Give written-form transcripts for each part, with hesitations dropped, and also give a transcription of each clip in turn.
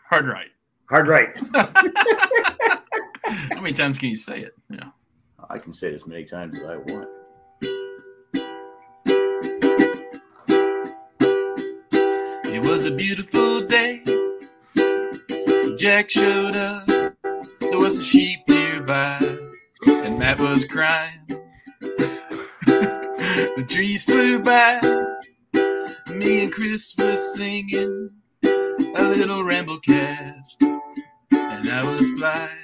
Hard right. Hard right. How many times can you say it? Yeah. I can say it as many times as I want. It was a beautiful day. Jack showed up. There was a sheep nearby, and Matt was crying. The trees flew by. Me and Chris were singing a little ramblecast, and I was blind.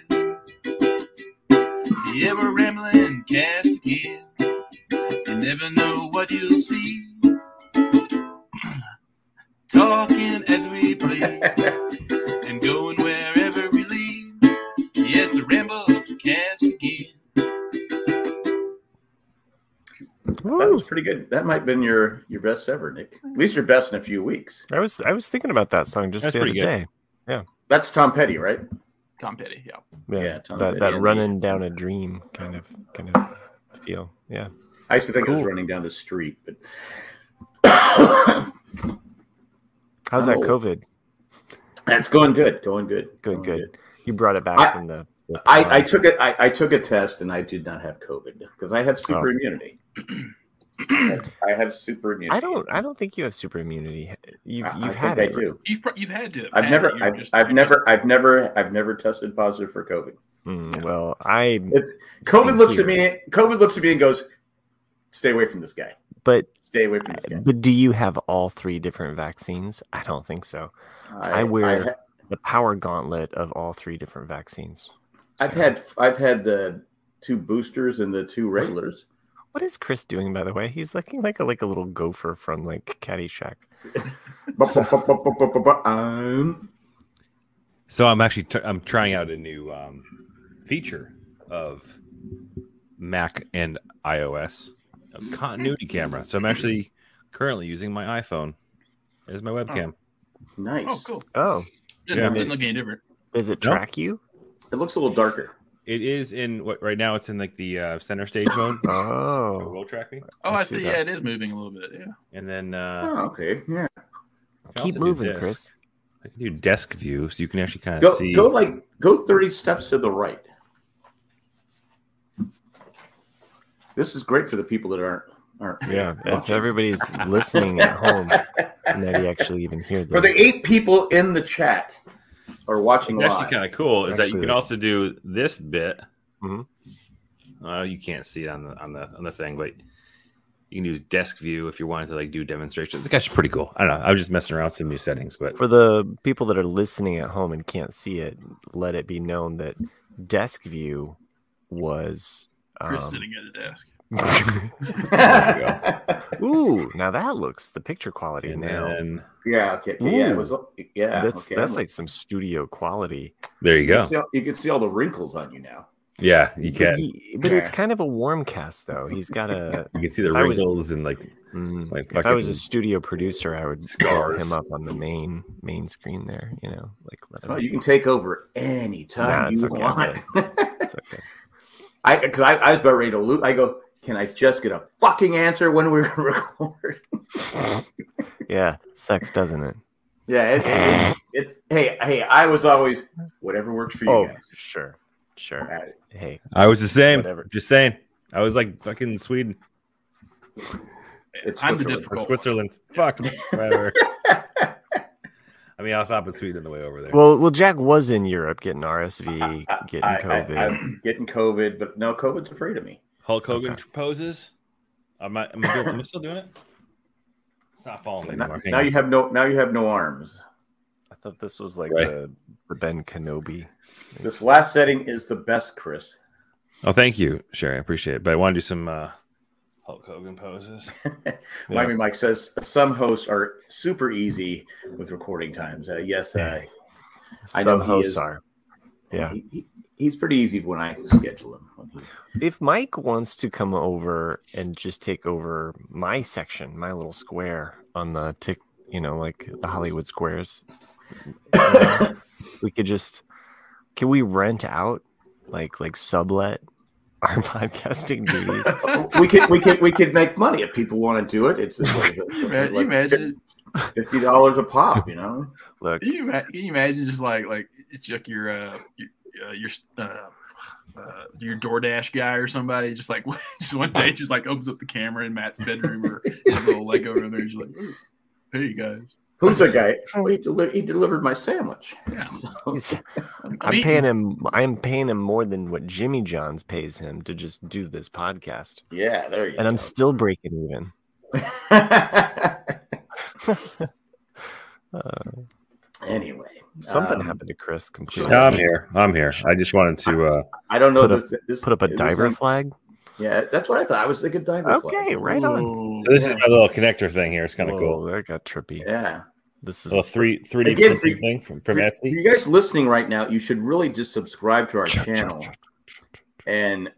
Yeah, we're rambling cast again. You never know what you'll see. Talking as we please and going wherever we leave. Yes, the ramble cast again. That was pretty good. That might have been your best ever, Nick. At least your best in a few weeks. I was thinking about that song just the other day. Yeah, that's Tom Petty, right? Tom Petty, yeah. Tom that Petty running down a dream kind of feel. Yeah, I used to think it was running down the street, but how's that COVID? That's going good. Good. You brought it back from the. I took it. I took a test and I did not have COVID because I have super immunity. I have super immunity. I don't think you have super immunity. You've had it. I do. You've had to. I've never tested positive for COVID. Well, COVID looks at me. COVID looks at me and goes, "Stay away from this guy." But stay away from this guy. But do you have all 3 different vaccines? I don't think so. I wear the power gauntlet of all 3 different vaccines. So. I've had the 2 boosters and the 2 regulars. What is Chris doing, by the way? He's looking like a little gopher from like Caddyshack. So I'm actually I'm trying out a new feature of Mac and iOS, a continuity camera. So I'm actually currently using my iPhone as my webcam. Nice. Oh, cool. Oh, didn't look any different. Does it track you? It looks a little darker. It is in what right now. It's in like the center stage mode. Oh, it will track me. Oh, I see. Yeah, it is moving a little bit. Yeah. And then. Okay. Yeah. Keep moving, Chris. I can do desk view, so you can actually kind of see. Go 30 steps to the right. This is great for the people that aren't. Yeah. If everybody's listening at home, maybe actually even hear this. For the 8 people in the chat. Or watching live. Actually, kind of cool is that you can also do this bit. Mm-hmm. You can't see it on the thing, but you can use desk view if you wanted to like do demonstrations. It's actually pretty cool. I don't know. I was just messing around with some new settings, but for the people that are listening at home and can't see it, let it be known that desk view was Chris sitting at a desk. Ooh, now that looks the picture quality and now. Then, okay. That's like some studio quality. There you go. You can see all the wrinkles on you now. Yeah, you can. But it's kind of a warm cast, though. He's got a. You can see the wrinkles and like. If I was a studio producer, I would scare him up on the main screen there. You know, like. You can take over anytime you want. It's okay. Because I was about ready to lose. I go. Can I just get a fucking answer when we record? Yeah, sucks, doesn't it? Yeah, hey, I was always whatever works for you guys. Sure. Hey, I was the same. Whatever. Just saying. I was like fucking Sweden. It's I'm the Switzerland. difficult Switzerland. Fuck. Whatever. I mean, I'll stop at Sweden on the way over there. Well, Jack was in Europe getting RSV, getting COVID. I'm getting COVID, but no, COVID's afraid of me. Hulk Hogan poses. Am I still doing it? It's not following anymore. Now you have no arms. I thought this was like the Ben Kenobi. This last setting is the best, Chris. Oh, thank you, Sherry. I appreciate it. But I want to do some Hulk Hogan poses. Miami Mike says some hosts are super easy with recording times. Yes, I know hosts are. Yeah. He's pretty easy when I schedule him. If Mike wants to come over and just take over my section, my little square on the like the Hollywood squares, we could can we rent out like sublet our podcasting duties. we could make money if people want to do it. It's you imagine $50 a pop, you know. Look, can you imagine just like it's like your DoorDash guy or somebody just like just one day just like opens up the camera in Matt's bedroom or his little leg over there and just like, hey guys. Who's that guy? Oh, he delivered my sandwich. Yeah. So, I'm paying him. I'm paying him more than what Jimmy John's pays him to just do this podcast. yeah, there you go. And I'm still breaking even. Anyway, Something happened to Chris completely. No, I'm here. I just wanted to. I don't know. Put up a diver flag. Yeah, that's what I thought. I was thinking diver flag. Okay, right on. So this is my little connector thing here. It's kind of cool. That got trippy. Yeah. This is A 3D Again, printing thing from For Etsy. you guys listening right now, you should really just subscribe to our channel, and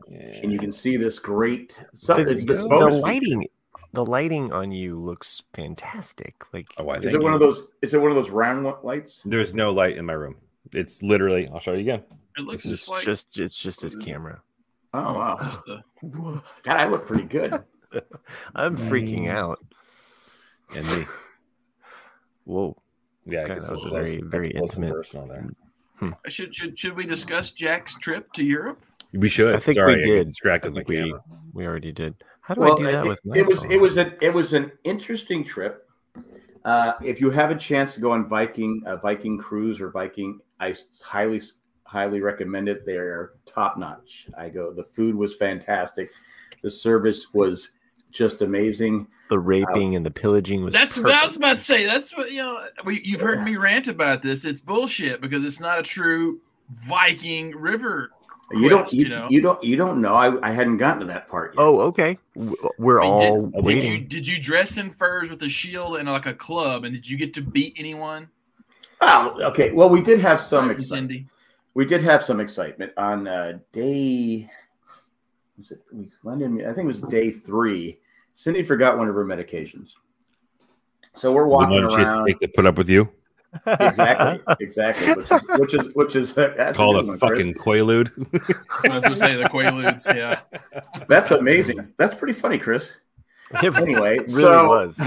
you can see this great. The lighting. The lighting on you looks fantastic. Like, is it one of those? Is it one of those round lights? There's no light in my room. It's literally. I'll show you again. It looks it's like just his camera. Oh wow! God, I look pretty good. I'm freaking out. And me. Whoa! Yeah, Okay, that was a very intimate. Personal there. Should we discuss Jack's trip to Europe? We should. I think Sorry, we I did. get distracted with my we camera. already did. How do I do that with my phone? It was an interesting trip. If you have a chance to go on a Viking cruise or Viking, I highly recommend it. They are top notch. The food was fantastic. The service was just amazing. The raping and the pillaging was. That's what I was about to say. That's what you've heard me rant about this. It's bullshit because it's not a true Viking river. You don't know. I hadn't gotten to that part yet. Oh, okay. We're all waiting. Did you dress in furs with a shield and like a club? And did you get to beat anyone? Oh, okay. Well, we did have some Cindy? excitement. We did have some excitement on day. Was it? We landed. I think it was day 3. Cindy forgot one of her medications, so we're walking around. To put up with you. Exactly. Which is called a fucking Quaalude. I was going to say the Quaaludes. Yeah, that's amazing. That's pretty funny, Chris. Anyway, It was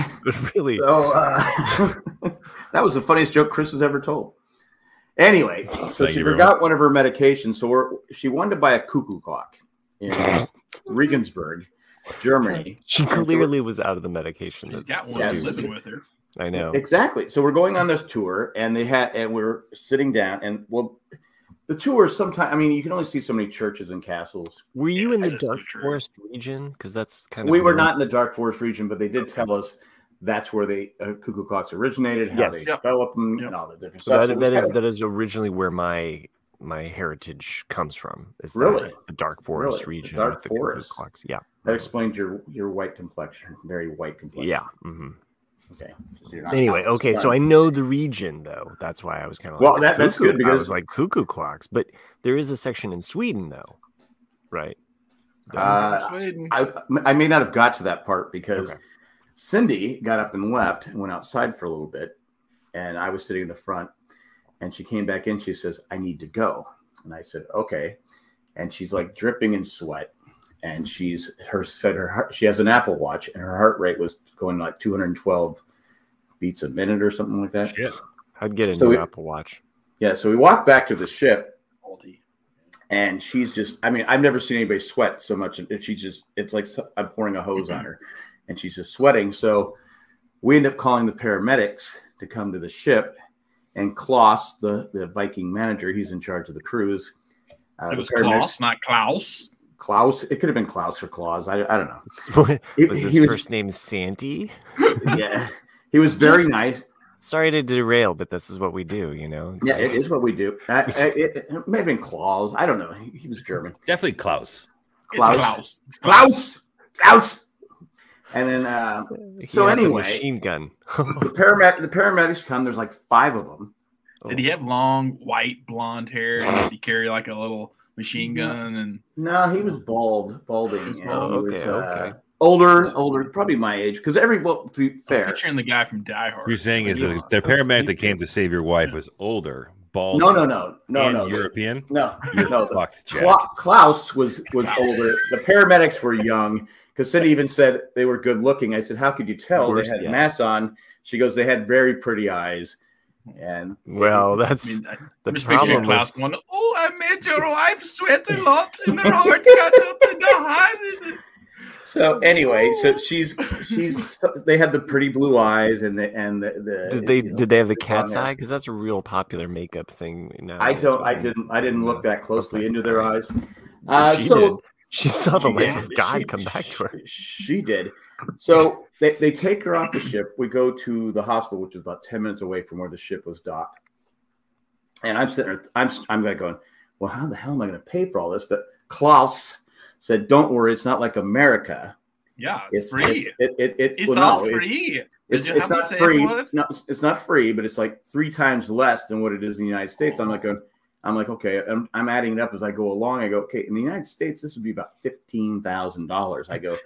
really. So that was the funniest joke Chris has ever told. Anyway, so she forgot one of her medications, so she wanted to buy a cuckoo clock in Regensburg, Germany. She clearly was out of the medication. She's got one living with her. I know. Exactly. So we're going on this tour, and we're sitting down, and the tour sometimes. I mean, you can only see so many churches and castles. Were you in the Dark Forest region? Because that's kind of. We were not in the Dark Forest region, but they did tell us that's where the cuckoo clocks originated, how they developed them, and all the different stuff. That is originally where my heritage comes from. Is really the Dark Forest region? The Dark with the Forest. Clocks. Yeah, that explains your white complexion, very white complexion. Yeah. Mm-hmm. Okay. Anyway, okay, so I know the region though. That's why I was kind of like, that's good because I was like cuckoo clocks, but there is a section in Sweden though, right? Sweden. I may not have got to that part because Cindy got up and left and went outside for a little bit, and I was sitting in the front, and she came back in. She says, "I need to go," and I said, "Okay," and she's like dripping in sweat. And she has an Apple Watch, and her heart rate was going like 212 beats a minute or something like that. Shit. I'd get a new Apple Watch. Yeah, so we walked back to the ship, and she's just, I mean, I've never seen anybody sweat so much. It's like I'm pouring a hose on her, and she's just sweating. So we end up calling the paramedics to come to the ship, and Klaus, the Viking manager, he's in charge of the cruise. It was Klaus, not Klaus. Klaus. It could have been Klaus or Klaus. I don't know. Was his first name Sandy? Yeah. He was very nice. Sorry to derail, but this is what we do, you know? Yeah, it is what we do. It may have been Klaus. I don't know. He was German. Definitely Klaus. Klaus. And then, anyway. Machine gun. the paramedics come. There's like 5 of them. Did he have long, white, blonde hair? And did he carry like a little machine gun? And no, he was balding. Okay. Older, probably my age. Because to be fair, I'm picturing the guy from Die Hard. You're saying is the paramedic that came to save your wife was older, bald. No. European. No. Fucked, Jack. Klaus was older. The paramedics were young because Cindy even said they were good looking. I said, how could you tell? They had masks on. She goes, they had very pretty eyes. And that's the problem. Klaus going, oh, I made your wife sweat a lot, and her heart got up in the heart. So anyway, so she's they had the pretty blue eyes and the did they have the cat's eye? Because that's a real popular makeup thing now. I didn't look that closely into their eyes. She saw the light of God come back to her. She did. So they take her off the ship. We go to the hospital, which is about 10 minutes away from where the ship was docked. And I'm sitting there, I'm going, well, how the hell am I going to pay for all this? But Klaus said, don't worry, it's not like America. Yeah, it's free. It's all free. It's not free. No, it's not free, but it's like 3 times less than what it is in the United States. I'm like, okay, I'm adding it up as I go along. I go, okay, in the United States, this would be about $15,000. I go,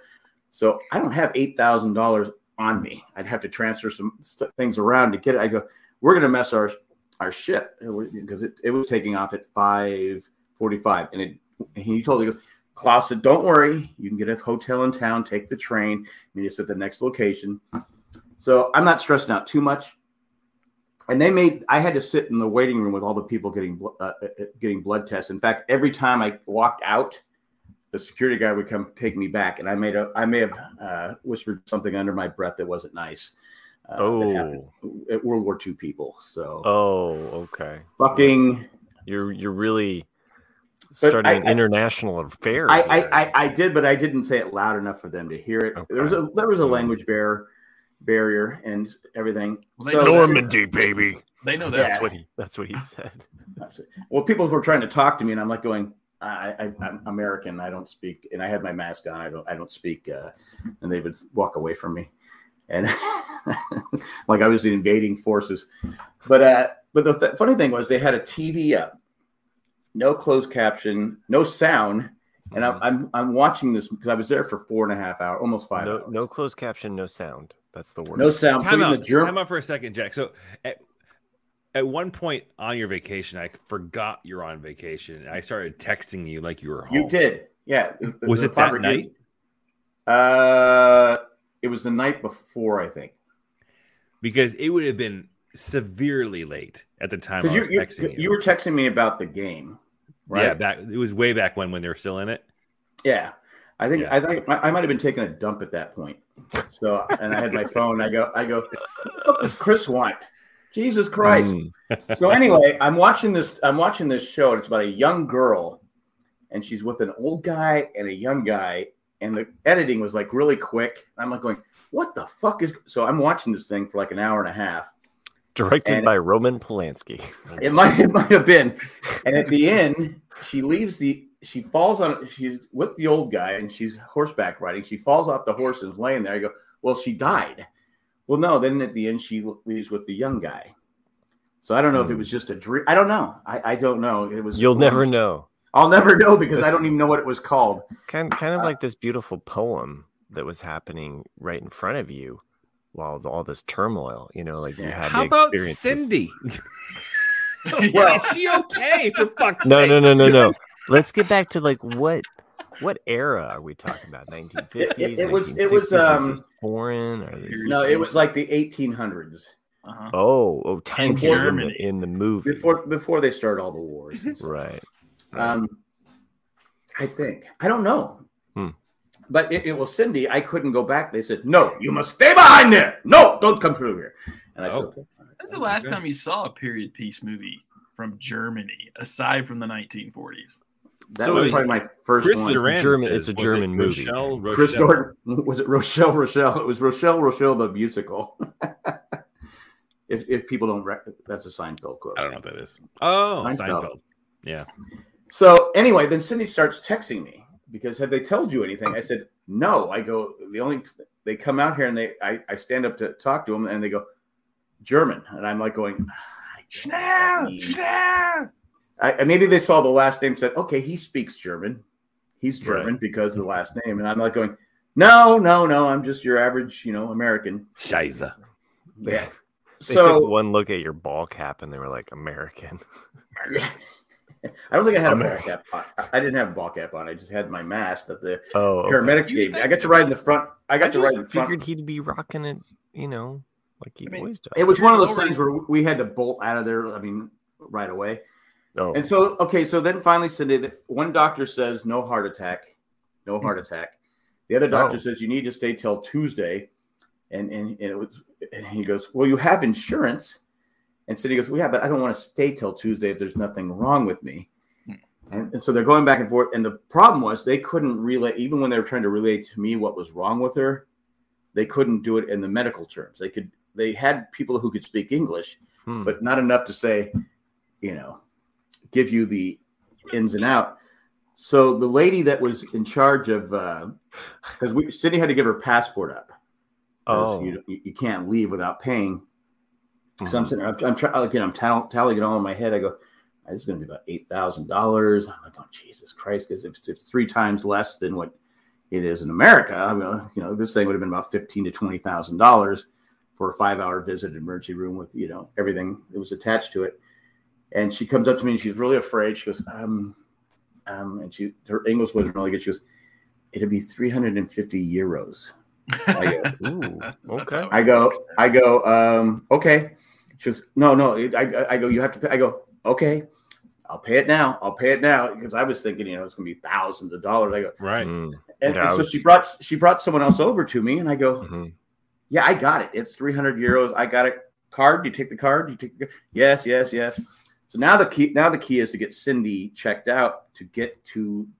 so I don't have $8,000 on me. I'd have to transfer some things around to get it. I go, we're going to mess our ship because it was taking off at 5:45, and he told me, Klaus said, don't worry, you can get a hotel in town, take the train, meet us at the next location. So I'm not stressing out too much. And I had to sit in the waiting room with all the people getting blood tests. In fact, every time I walked out, the security guy would come take me back, and I may have whispered something under my breath that wasn't nice. That happened at World War II people. So okay. Fucking, you're really starting an international affair. I did, but I didn't say it loud enough for them to hear it. Okay. There was a language barrier and everything. Well, Normandy, baby. They know that. That's what he said. Well, people were trying to talk to me, and I'm like going, I'm American. I don't speak, and I had my mask on. I don't speak, and they would walk away from me, and like I was the invading forces. But the funny thing was they had a TV up, no closed caption, no sound, and I'm watching this because I was there for 4.5 hours, almost 5 hours. No closed caption, no sound. That's the word. No sound. Time out for a second, Jack. So at one point on your vacation, I forgot you're on vacation. I started texting you like you were home. You did, yeah. Was it that night? It was the night before, I think. Because it would have been severely late at the time I was texting you. You were texting me about the game, right? Yeah, it was way back when they were still in it. Yeah. I think I might have been taking a dump at that point. So, and I had my phone. I go, what the fuck does Chris want? Jesus Christ. So anyway, I'm watching this show, and it's about a young girl, and she's with an old guy and a young guy, and the editing was like really quick. I'm like going, what the fuck is? So I'm watching this thing for like an hour and a half. Directed by Roman Polanski. It might have been. And at the end, she's with the old guy, and she's horseback riding. She falls off the horse and is laying there. I go, well, she died. Well, no, then at the end, she leaves with the young guy. So I don't know if it was just a dream. I don't know. I don't know. It was. You'll never know. I'll never know because I don't even know what it was called. Kind of like this beautiful poem that was happening right in front of you while all this turmoil, you had How about Cindy? Well, is she okay, for fuck's sake? No. Let's get back to like what era are we talking about? 1950s? It was foreign or no, it was like the 1800s. Uh-huh. Oh, time Germany in the movie before they start all the wars. Right. I think I don't know, but it was Cindy. I couldn't go back. They said, "No, you must stay behind there. No, don't come through here." And I said, "Okay." That's the last time you saw a period piece movie from Germany, aside from the 1940s. That was probably my first Chris one. It's a German movie. Chris Gordon, was it Rochelle? It was Rochelle the musical. If people don't that's a Seinfeld quote. I don't know what that is. Oh, Seinfeld. Yeah. So anyway, then Cindy starts texting me because have they told you anything? I said, no. I go, they come out here and I stand up to talk to them and they go, German. And I'm like going, maybe they saw the last name and said, okay, he speaks German. He's German because of the last name. And I'm like going, no, I'm just your average, American. Scheiße. Yeah. They took one look at your ball cap and they were like, American. I don't think I had a ball cap on. I didn't have a ball cap on. I just had my mask that the paramedics gave me. I got to ride in the front. I figured he'd be rocking it, like he always does. It was one of those things where we had to bolt out of there, right away. Oh. And so then finally, Cindy, one doctor says no heart attack. No heart attack. The other doctor says you need to stay till Tuesday. And he goes, well, you have insurance. And Cindy goes, well, yeah, but I don't want to stay till Tuesday if there's nothing wrong with me. And so they're going back and forth. And the problem was they couldn't relay, even when they were trying to relay to me what was wrong with her, they couldn't do it in the medical terms. They had people who could speak English, but not enough to say, give you the ins and out. So the lady that was in charge of, because Cindy had to give her passport up. Oh, you can't leave without paying. So I'm sitting there, I'm tallying it all in my head. I go, this is going to be about $8,000. I'm like, oh, Jesus Christ, because it's 3 times less than what it is in America. I mean, this thing would have been about $15,000 to $20,000 for a 5-hour visit at emergency room with, everything that was attached to it. And she comes up to me and she's really afraid. She goes, and her English wasn't really good. She goes, it'd be 350 euros. I go, ooh, okay. I go, okay. She goes, no. I go, you have to pay. I go, okay, I'll pay it now. Because I was thinking, it's going to be thousands of dollars. I go, right. And so she brought someone else over to me, and I go, yeah, I got it. It's 300 euros. I got it. Card? You take the card? Yes. So now the key is to get Cindy checked out to get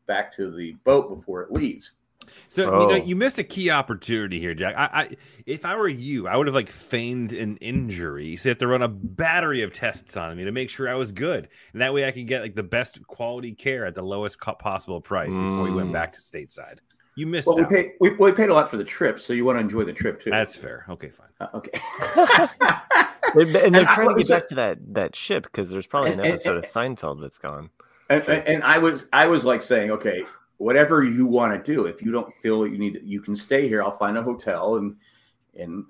back to the boat before it leaves. So you missed a key opportunity here, Jack. I if I were you, I would have feigned an injury. So you have to run a battery of tests on me to make sure I was good, and that way I could get the best quality care at the lowest possible price before you went back to stateside. You missed out. We paid a lot for the trip, so you want to enjoy the trip too. That's fair. Okay, fine. Okay. and they're trying to get back to that ship because there's probably an episode of Seinfeld that's gone. And I was like saying, okay, whatever you want to do. If you don't feel you can stay here. I'll find a hotel and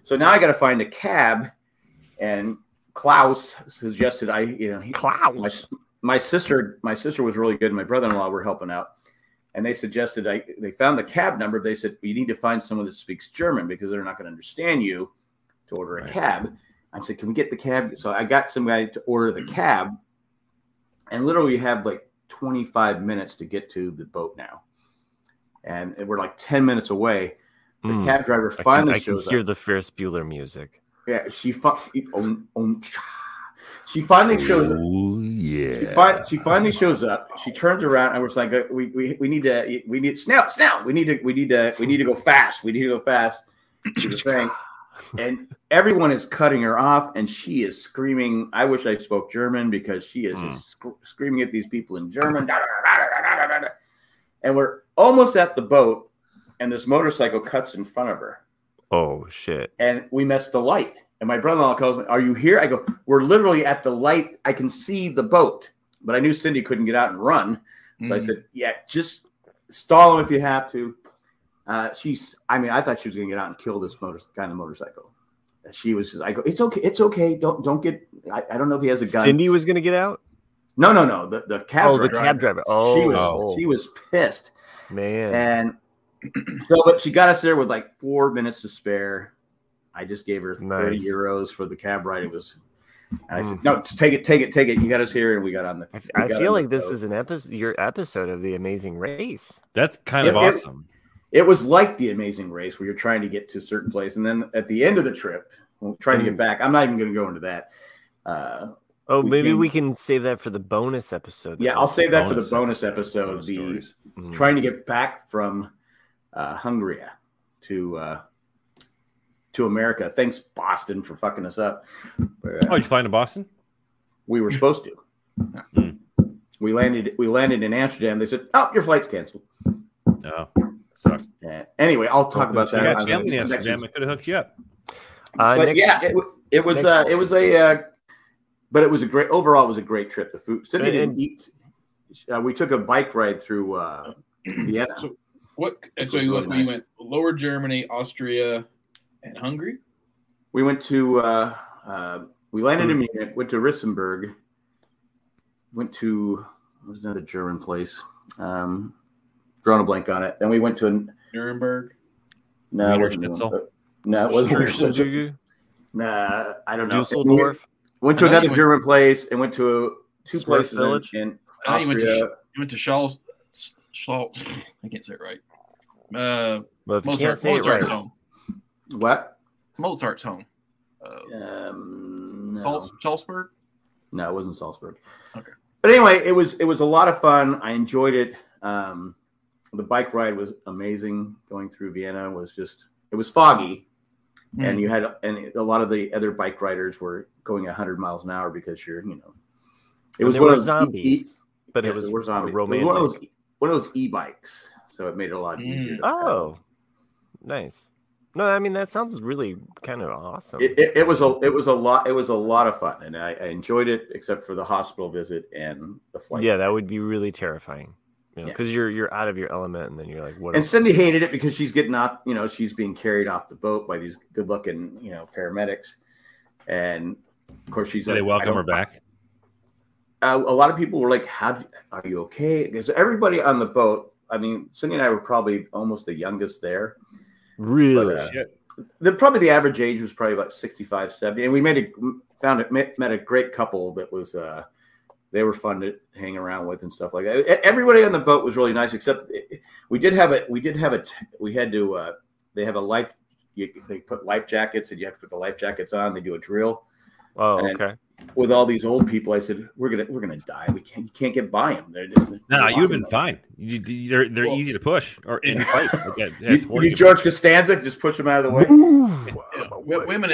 so now I got to find a cab. And Klaus suggested Klaus. My sister was really good. And my brother-in-law were helping out, and they suggested they found the cab number. They said you need to find someone that speaks German because they're not going to understand you to order a cab. I said, can we get the cab? So I got some guy to order the cab, and literally we have 25 minutes to get to the boat now, and we're 10 minutes away. The cab driver finally shows up. I can hear the Ferris Bueller music. Yeah, she finally shows up. Oh yeah. She finally shows up. She turns around and we're like, we need to we need to go fast. We need to go fast. She was saying, and everyone is cutting her off, and she is screaming. I wish I spoke German because she is just screaming at these people in German. And we're almost at the boat, and this motorcycle cuts in front of her. Oh, shit. And we missed the light. And my brother-in-law calls me, are you here? I go, we're literally at the light. I can see the boat. But I knew Cindy couldn't get out and run. So I said, yeah, just stall him if you have to. I thought she was going to get out and kill this guy on the motorcycle. She was just, I go, it's okay. Don't get, I don't know if he has a gun. Cindy was going to get out? No. The cab driver. The cab driver. Oh. She was pissed. Man. And so, but she got us there with 4 minutes to spare. I just gave her 30 euros for the cab ride. It was, and I said, no, just take it. You got us here, and we got on the. I feel like this is your episode of The Amazing Race. That's kind of awesome. It was like The Amazing Race, where you're trying to get to a certain place, and then at the end of the trip, trying to get back. I'm not even going to go into that. Maybe we can save that for the bonus episode. Yeah, I'll save that for the bonus episode. Trying to get back from Hungary to America. Thanks, Boston, for fucking us up. Did you fly to Boston? We were supposed to. We landed in Amsterdam. They said, "Oh, your flight's canceled." No, sucks. Anyway, I'll talk about that. I got you in Amsterdam. I could have hooked you up. But it was a great. Overall, it was a great trip. The food. Cindy didn't eat. We took a bike ride through Vienna. So, you went Lower Germany, Austria, and Hungary? we went to we landed in Munich, went to Rissenberg, went to what was another German place. Drawing a blank on it. Then we went to Nuremberg. No, it wasn't. No, it wasn't. Nah, I don't know. Dusseldorf. Went to another German place and went to two Smith places Village? in You Austria. went to Schall's. I can't say it right. Well, if you can't say it Mozart's right. home. What? Mozart's home. No. Salzburg. No, it wasn't Salzburg. Okay. But anyway, it was a lot of fun. I enjoyed it. The bike ride was amazing. Going through Vienna was it was foggy, and a lot of the other bike riders were going 100 miles an hour because it was one of those zombies, but yes, it was zombies. romantic. It was one of those e-bikes, so it made it a lot easier. Oh, nice. No, I mean that sounds really kind of awesome. It was a lot of fun, and I enjoyed it, except for the hospital visit and the flight. Yeah, that would be really terrifying. Because you're out of your element, and then you're like, what? And Cindy hated it because she's getting off. She's being carried off the boat by these good-looking, paramedics, and of course she's. Did they welcome her back? A lot of people were like, are you okay?" Because everybody on the boat. I mean, Cindy and I were probably almost the youngest there. Really? But, probably the average age was probably about 65, 70, and we met a great couple that was. They were fun to hang around with and stuff like that. Everybody on the boat was really nice, except they put life jackets, and you have to put the life jackets on. They do a drill. Oh, okay. With all these old people, I said, we're gonna die. You can't get by them. No, you've been fine. They're easy to push or in fight. You George Costanza, just push them out of the way. Women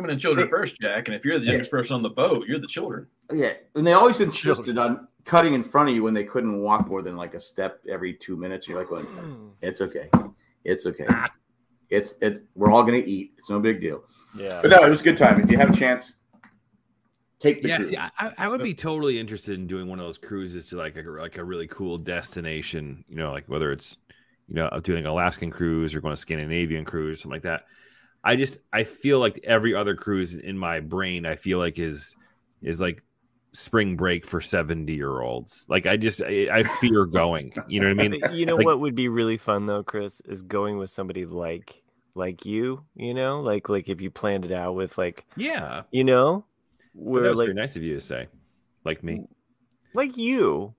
and children first, Jack. And if you're the youngest person on the boat, you're the children. Yeah, and they always insisted on cutting in front of you when they couldn't walk more than like a step every 2 minutes. You're like, it's okay. It's okay. We're all gonna eat. It's no big deal. Yeah. But no, it was a good time. If you have a chance, take the cruise. See, I would be totally interested in doing one of those cruises to like a really cool destination. Like whether it's doing an Alaskan cruise or going to Scandinavian cruise, something like that. I feel like every other cruise in my brain, I feel like is like spring break for 70-year-olds. Like I fear going. You know what I mean? What would be really fun though, Chris, is going with somebody like you. Like if you planned it out with like yeah, where that's like very nice of you to say, like me, like you.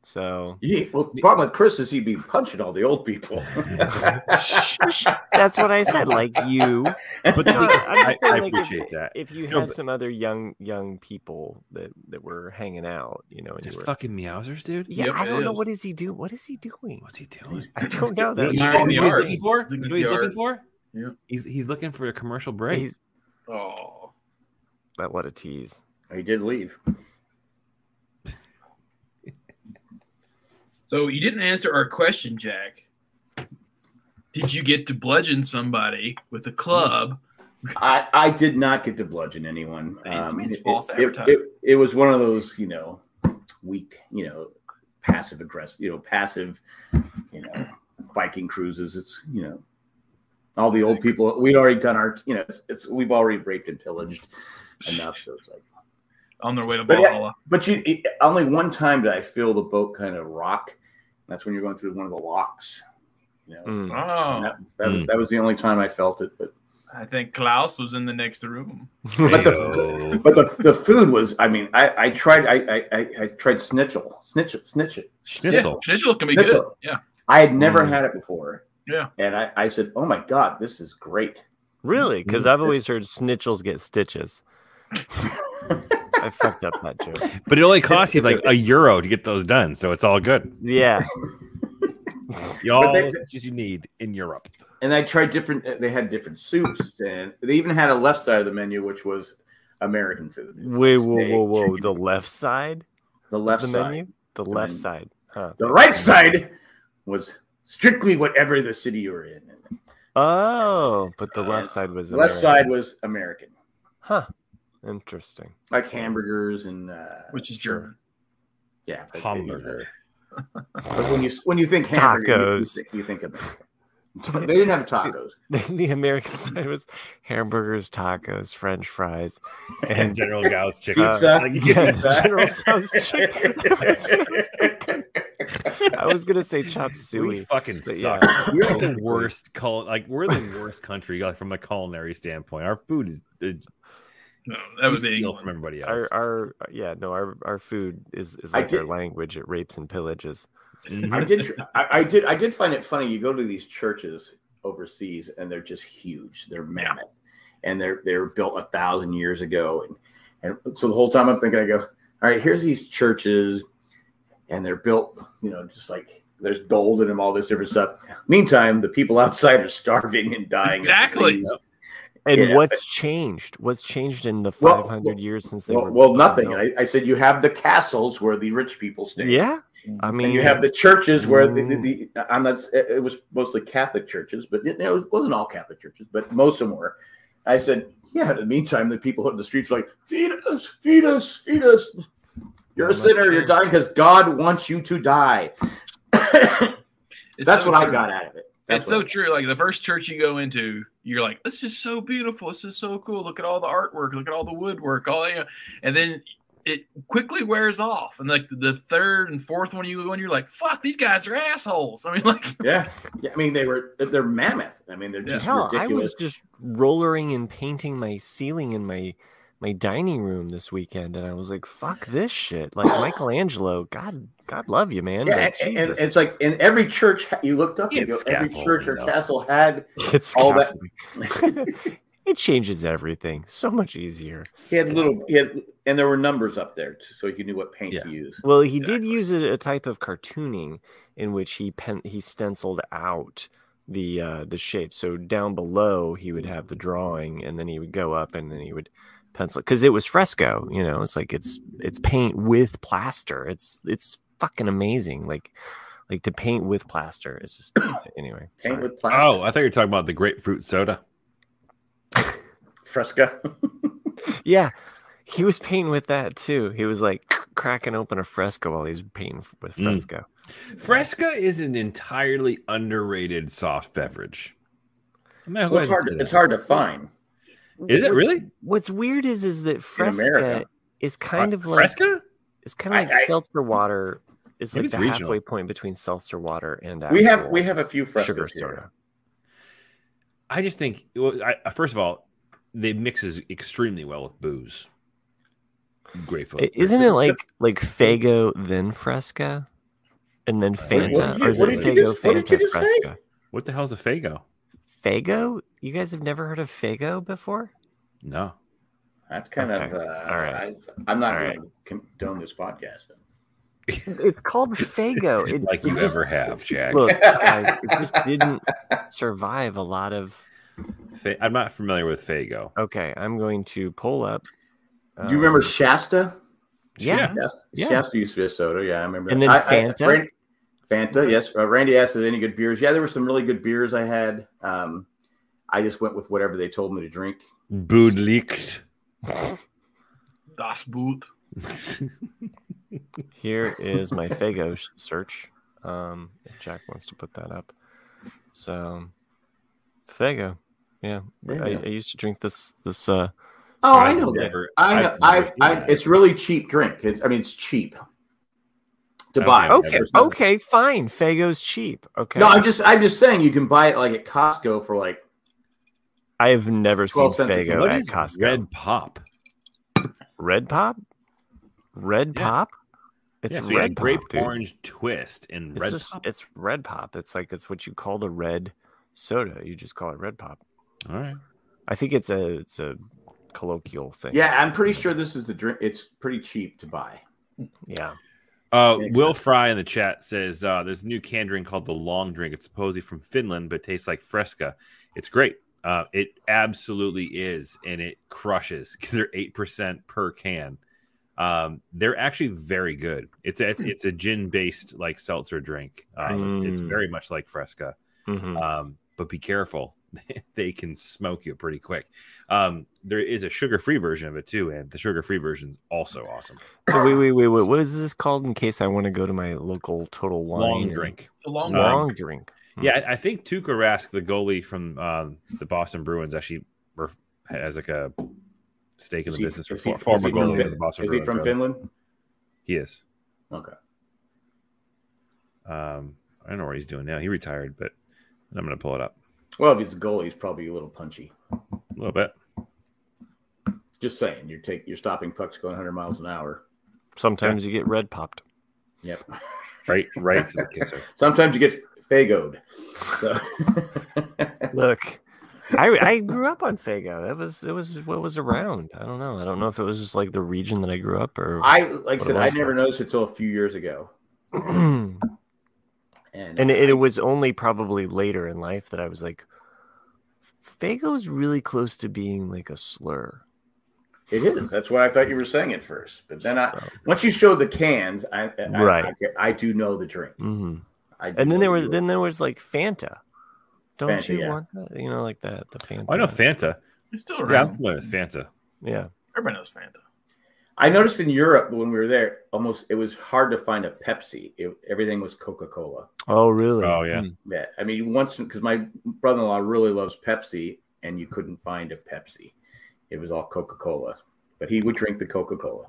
So yeah, well, the problem with Chris is he'd be punching all the old people. That's what I said, like you. But I appreciate that. If you had some other young people that were hanging out, and just you were fucking meowsers, dude. Yeah, Yep, I don't know. What is he doing? What's he doing? I don't know. That He's looking for? You know what he's looking for? Yeah. He's looking for a commercial break. But what a tease. He did leave. So you didn't answer our question, Jack. Did you get to bludgeon somebody with a club? I did not get to bludgeon anyone. It's false advertising. It was one of those, weak, passive aggressive, Viking cruises. It's, all the old people. We'd already done our, we've already raped and pillaged enough. So it's like on their way to Valhalla. But only one time did I feel the boat kind of rock. That's when you're going through one of the locks. That was the only time I felt it. But I think Klaus was in the next room. But the food was. I mean, I tried schnitzel. Schnitzel can be good. Yeah, I had never had it before. Yeah, and I said, "Oh my God, this is great." Really? Because I've always heard schnitzels get stitches. I fucked up that joke. But it only costs you like €1 to get those done, so it's all good. Yeah. All the stitches you need in Europe. And I tried they had different soups, and they even had a left side of the menu, which was American food. Wait, whoa. Chicken. The left side? The left side. Menu? The left side. Huh. The right side was strictly whatever the city you were in. Oh, but the left side was Left side was American. Huh. Interesting. Like hamburgers and which is German. Yeah, hamburger. But when you think hamburger, tacos, you think American. They didn't have tacos. The American side was hamburgers, tacos, French fries, And General Gao's chicken. Pizza. Yeah, General Tso's chicken. I was gonna say chop We suey. fucking but suck. yeah. We're like the worst we're the worst country like from a culinary standpoint. Our food is No, that we was steal from everybody else. Our food is like our language. It rapes and pillages. I did find it funny. You go to these churches overseas, and they're just huge. They're mammoth, and they're built 1,000 years ago. And so the whole time I'm thinking, I go, all right, here's these churches, and they're built, just like there's gold in them, all this different stuff. Meantime, the people outside are starving and dying. Exactly. And what's changed? What's changed in the 500 years since they were? Well, nothing. I said you have the castles where the rich people stay. Yeah, I mean, and you have the churches where I'm not. It was mostly Catholic churches, but it wasn't all Catholic churches, but most of them were. I said, yeah. In the meantime, the people in the streets were like, feed us, feed us, feed us. You're a sinner. True. You're dying because God wants you to die. That's what I got out of it. It's so true. Like the first church you go into, you're like, "This is so beautiful. This is so cool. Look at all the artwork. Look at all the woodwork. And then it quickly wears off. And like the third and fourth one you go in, you're like, "Fuck, these guys are assholes." I mean, like, yeah. I mean, they're mammoth. I mean, they're just ridiculous. I was just rollering and painting my ceiling in my dining room this weekend, and I was like, "Fuck this shit!" Like Michelangelo, God love you, man. Yeah, and it's like in every church you looked up, every church or castle had all that. It changes everything so much easier. He had and there were numbers up there, so you knew what paint to use. Well, he did use a type of cartooning in which he stenciled out the shape. So down below he would have the drawing, and then he would go up, and then he would pencil, because it was fresco. It's like it's paint with plaster. It's fucking amazing. Like to paint with plaster. It's just anyway. Paint with plaster. Oh, I thought you were talking about the grapefruit soda. Fresco. Yeah, he was painting with that too. He was like cracking open a Fresco while he's painting with Fresco. Fresca is an entirely underrated soft beverage. Well, it's hard to find. Is it really? What's weird is that Fresca is kind of like Fresca? It's kind of like seltzer water. It's like the halfway point between seltzer water and we have a few Frescas soda. I just think, first of all, they mixes extremely well with booze. Grapefruit. Isn't it like Faygo then Fresca, and then Fanta, or is it Faygo Fanta Fresca? What the hell's a Faygo? Faygo? You guys have never heard of Faygo before? No. That's kind of all right. I'm not going to condone this podcast. It's called Faygo. You ever have, Jack. Look, it just didn't survive a lot of. I'm not familiar with Faygo. Okay, I'm going to pull up. Do you remember Shasta? Yeah. Shasta used to be a soda. Yeah, I remember. And then Fanta. Fanta, yes. Randy asked if any good beers. Yeah, there were some really good beers I had. I just went with whatever they told me to drink. Boodlicht. Das Boot. Here is my Faygo search. If Jack wants to put that up. So, Faygo. Yeah. I used to drink this. I know that. It's really cheap drink. It's cheap to buy. Okay, fine. Faygo's cheap. Okay. No, I'm just saying you can buy it like at Costco for like. I've never seen Faygo at Costco. Red Pop. Red Pop? Red Pop? It's Red Pop, grape dude. Orange twist in Red Pop. It's Red Pop. It's what you call the red soda. You just call it Red Pop. All right. I think it's a colloquial thing. Yeah, I'm pretty sure this is the drink. It's pretty cheap to buy. Yeah. Will Fry in the chat says there's a new canned drink called the Long Drink. It's supposedly from Finland, but tastes like Fresca. It's great. It absolutely is, and it crushes because they're 8% per can. They're actually very good. It's a gin based like seltzer drink. It's very much like Fresca. But be careful. They can smoke you pretty quick. There is a sugar-free version of it too, and the sugar-free version is also awesome. So wait. What is this called in case I want to go to my local Total Wine? Long Drink. The Long Drink. Yeah, I think Tuukka Rask, the goalie from the Boston Bruins, actually has like a stake in the business. Former goalie of the Boston Bruins. Is he from Finland? He is. Okay. I don't know what he's doing now. He retired, but I'm going to pull it up. Well, if he's a goalie, he's probably a little punchy. A little bit. Just saying, you're stopping pucks going 100 miles an hour. Sometimes you get red popped. Yep. Right to the kisser. Sometimes you get fagoed. So. Look, I grew up on Fago. It was what was around. I don't know. I don't know if it was just like the region that I grew up or. I never noticed it until a few years ago. And it was only probably later in life that I was like, Fago's really close to being like a slur. It is. That's what I thought you were saying at first. But then once you showed the cans, I do know the drink. Mm-hmm. And then there was like Fanta. Don't Fanta, you want that? You know, like the Fanta. I know Fanta. It's still around. Yeah, I'm familiar with Fanta. Yeah. Everybody knows Fanta. I noticed in Europe when we were there, it was hard to find a Pepsi. Everything was Coca-Cola. Oh, really? Oh, yeah. Yeah. I mean, because my brother-in-law really loves Pepsi, and you couldn't find a Pepsi. It was all Coca-Cola, but he would drink the Coca-Cola.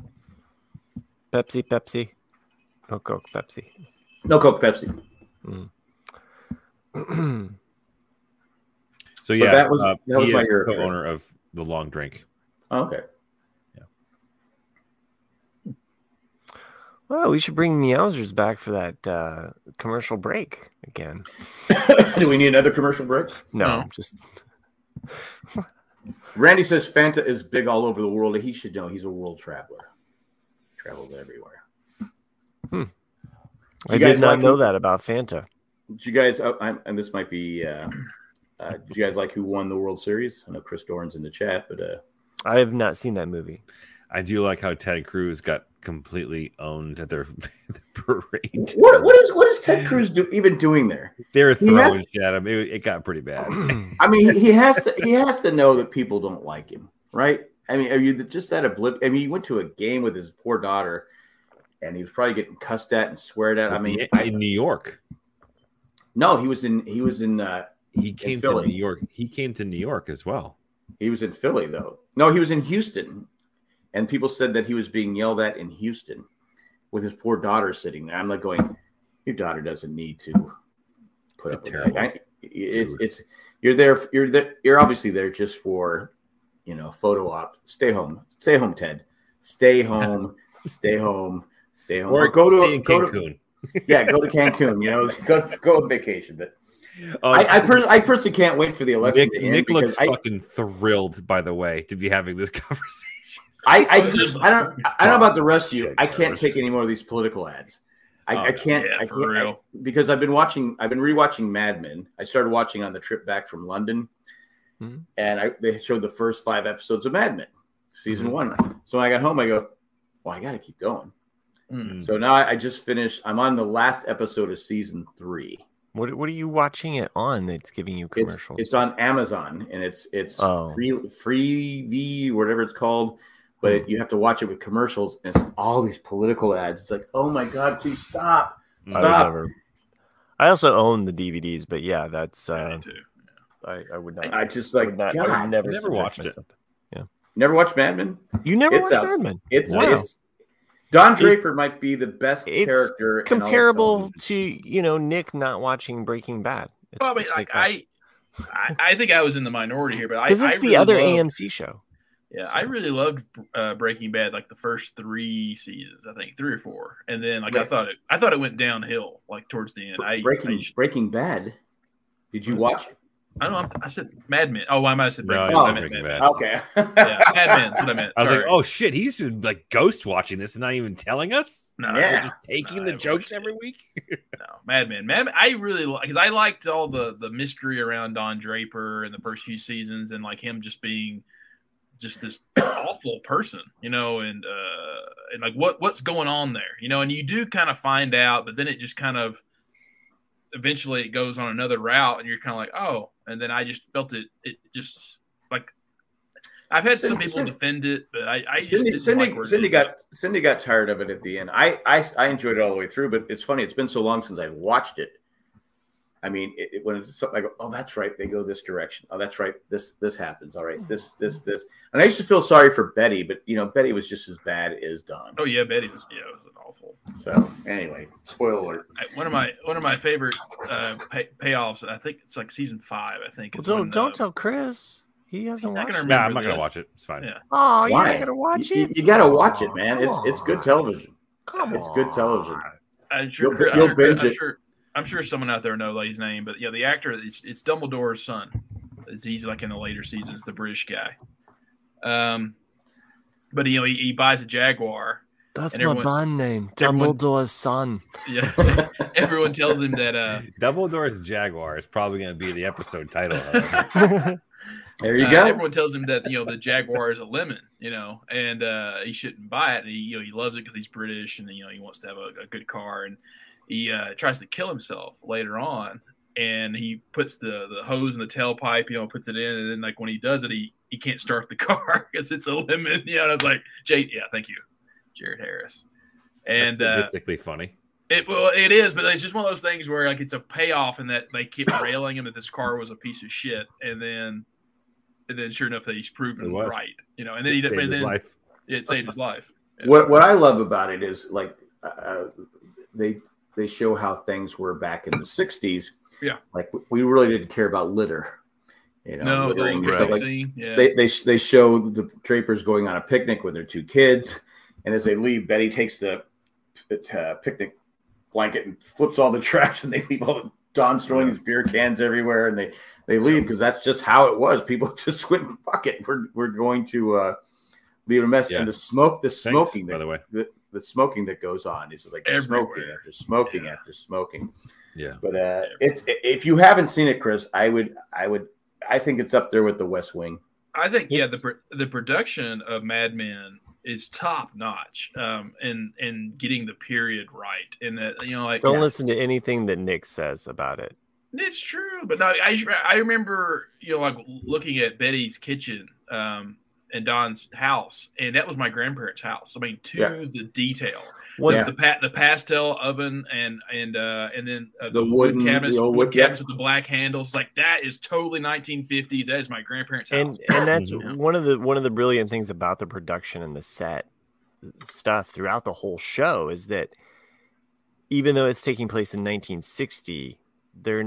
Pepsi. No Coke, Pepsi. No Coke, Pepsi. So yeah, that was he my is Europe co-owner of the Long Drink. Oh, okay. Yeah. Well, we should bring Meowsers back for that commercial break again. Do we need another commercial break? No, just. Randy says Fanta is big all over the world. He should know he's a world traveler. Travels everywhere. I did not know that about Fanta. Did you guys, and this might be, did you guys like who won the World Series? I know Chris Doran's in the chat, but I have not seen that movie. I do like how Ted Cruz got completely owned at their parade. What is Ted Cruz even doing there? They were throwing shit at him. It got pretty bad. I mean, he has to know that people don't like him, right? I mean, are you just that oblivious? I mean, he went to a game with his poor daughter, and he was probably getting cussed at and sweared at. I mean, in New York. No, he came to New York. He came to New York as well. He was in Philly, though. No, he was in Houston. And people said that he was being yelled at in Houston with his poor daughter sitting there. I'm like going, your daughter doesn't need to put up with that. You're obviously there just for, photo op. Stay home, Ted. Stay home. Or go to Cancun. Yeah, go to Cancun. Go on vacation. But I personally can't wait for the election. Nick looks fucking thrilled, by the way, to be having this conversation. I don't know about the rest of you. I can't take any more of these political ads. I can't. Yeah, for real. Because I've been rewatching Mad Men. I started watching on the trip back from London, and they showed the first 5 episodes of Mad Men, season 1. So when I got home, I go, well, I got to keep going. So now I just finished. I'm on the last episode of season 3. What are you watching it on that's giving you commercials? It's on Amazon, and it's free whatever it's called. But you have to watch it with commercials, and it's all these political ads. It's like, oh my god, please stop! I also own the DVDs, but yeah, that's. I do. I would not. I just like. I never watched it. Yeah. Never watched Mad Men. You never watched Mad Men. It's Don Draper might be the best character. Comparable to Nick not watching Breaking Bad. Well, I think I was in the minority here, but this is the other AMC show. Yeah, I really loved Breaking Bad, like the first 3 seasons, I think 3 or 4, and then I thought it went downhill like towards the end. Breaking Bad. Did you watch it? I don't know. I said Mad Men. Oh, I might have said Breaking Bad. I meant Breaking Mad Bad. Okay. Yeah, Mad Men. That's what I meant. I was like, oh shit, he's like ghost watching this and not even telling us. No, we're just taking the jokes every week. No, Mad Men. I really because I liked all the mystery around Don Draper in the first few seasons, and like him just being just this awful person, and like what's going on there, and you do kind of find out, but then it just kind of eventually it goes on another route, and you're kind of like, oh, and then I just felt it just like I've had some people defend it, but I just Cindy got tired of it at the end. I enjoyed it all the way through, but it's funny, it's been so long since I watched it I mean, when it's something, I go, oh, that's right. They go this direction. Oh, that's right. This happens. All right. This. And I used to feel sorry for Betty, but Betty was just as bad as Don. Oh yeah, Betty was awful. So anyway, spoiler alert. One of my favorite payoffs. I think it's like season 5. I think. Well, don't tell Chris. He hasn't watched it. Nah, I'm not gonna watch it. It's fine. Yeah. Oh, you're not gonna watch it? You gotta watch it, man. It's good television. Come on. It's good television. I'm sure, You'll binge it. I'm sure someone out there knows his name, but the actor, it's Dumbledore's son. He's like in the later seasons, the British guy. But he buys a Jaguar. That's my band name, Dumbledore's son. Yeah, everyone tells him that Dumbledore's Jaguar is probably going to be the episode title. There you go. Everyone tells him that the Jaguar is a lemon, and he shouldn't buy it. And he loves it because he's British, and he wants to have a good car. And he tries to kill himself later on, and he puts the hose in the tailpipe, puts it in, and then like when he does it, he can't start the car because it's a lemon. And I was like, thank you, Jared Harris. And that's statistically funny. It is, but it's just one of those things where like it's a payoff, and that they keep railing him that this car was a piece of shit, and then sure enough, he's proven right, and then he saved his life. It saved his life. What I love about it is like they show how things were back in the 60s. Yeah, like we really didn't care about litter. No, littering. Right. Like, yeah. They show the Drapers going on a picnic with their 2 kids, and as they leave, Betty takes the picnic blanket and flips all the trash, and they leave all the Don's throwing his beer cans everywhere, and they leave because that's just how it was. People just went, fuck it, we're going to leave a mess. Yeah. And the smoking, by the way, the smoking that goes on is like everywhere. smoking after smoking. Yeah, but if you haven't seen it, Chris, I think it's up there with The West Wing. I think the production of Mad Men is top notch, and getting the period right. And that don't listen to anything that Nick says about it. It's true, but no, I remember like looking at Betty's kitchen and Don's house, and that was my grandparents' house. I mean, the detail. The pastel oven and then the wood cabinets, with the black handles, like that is totally 1950s. That is my grandparents' house, and that's one of the brilliant things about the production and the set stuff throughout the whole show is that even though it's taking place in 1960, they're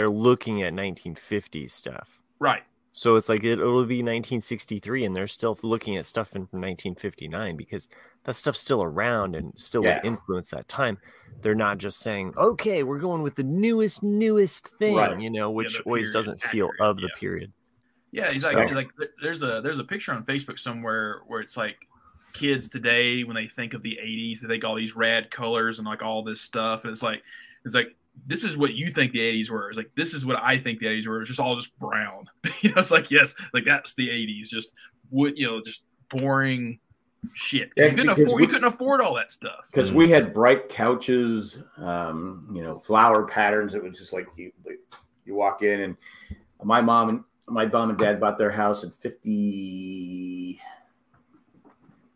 looking at 1950s stuff, right? So it's like it'll be 1963, and they're still looking at stuff from 1959 because that stuff's still around and still would influence that time. They're not just saying, "Okay, we're going with the newest thing," which always doesn't feel of the period. Yeah, he's like, there's a picture on Facebook somewhere where it's like kids today when they think of the 80s, they think all these rad colors and like all this stuff, and it's like. This is what you think the 80s were. It's like, this is what I think the 80s were. It's just all just brown. It's like, yes, like that's the 80s. Just just boring shit. Yeah, we couldn't afford all that stuff. Because we had bright couches, flower patterns. It was just like you walk in, and my mom and dad bought their house in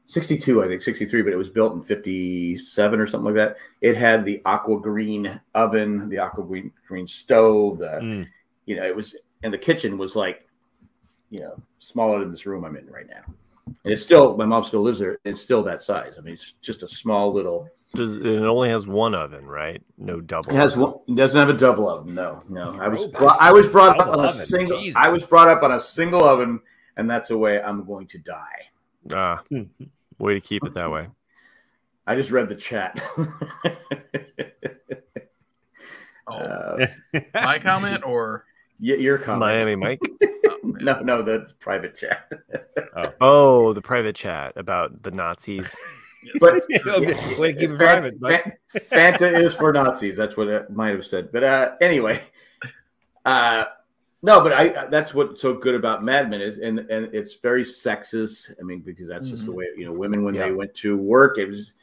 62, I think 63, but it was built in 57 or something like that. It had the aqua green oven, the aqua green stove, it was, and the kitchen was like, smaller than this room I'm in right now. And it's still, my mom still lives there. It's still that size. I mean, it's just a small little. It only has one oven, right? No double. It has one. It doesn't have a double oven. No. I was brought up on a single. Jesus. I was brought up on a single oven, and that's the way I'm going to die. Way to keep it that way. I just read the chat. My comment or your comment? Miami Mike? No, the private chat. Oh, the private chat about the Nazis. But wait, keep it private. Fanta is for Nazis. That's what it might have said. But anyway, no, but that's what's so good about Mad Men is, and it's very sexist. I mean, because that's just the way women when they went to work. It was.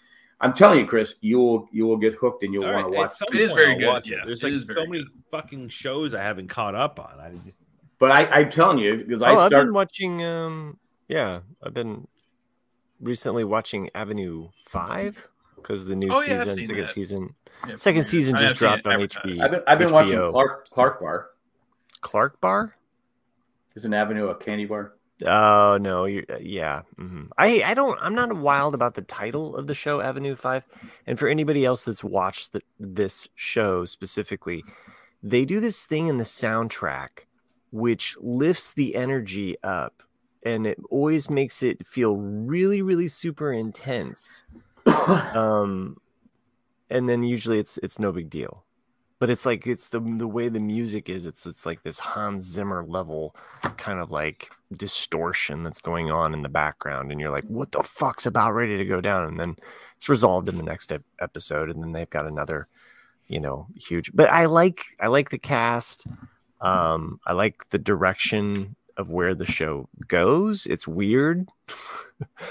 I'm telling you, Chris, you will get hooked and you'll want to watch. It is very good. Yeah, there's like so many fucking shows I haven't caught up on. But I'm telling you, because I've been watching. I've been recently watching Avenue 5. because the new I've season, seen second that. season, Yeah, second season just dropped on HBO. I've been watching Clark Bar. Clark Bar? Is an Avenue a candy bar? Oh no, yeah. Mm-hmm. I'm not wild about the title of the show, Avenue 5. And for anybody else that's watched this show specifically, they do this thing in the soundtrack which lifts the energy up, and it always makes it feel really, really super intense. And then usually it's no big deal. But it's like it's the way the music is. It's like this Hans Zimmer level kind of like distortion that's going on in the background, and you're like, "What the fuck's about ready to go down?" And then it's resolved in the next episode, and then they've got another, huge. But I like the cast. I like the direction of where the show goes. It's weird,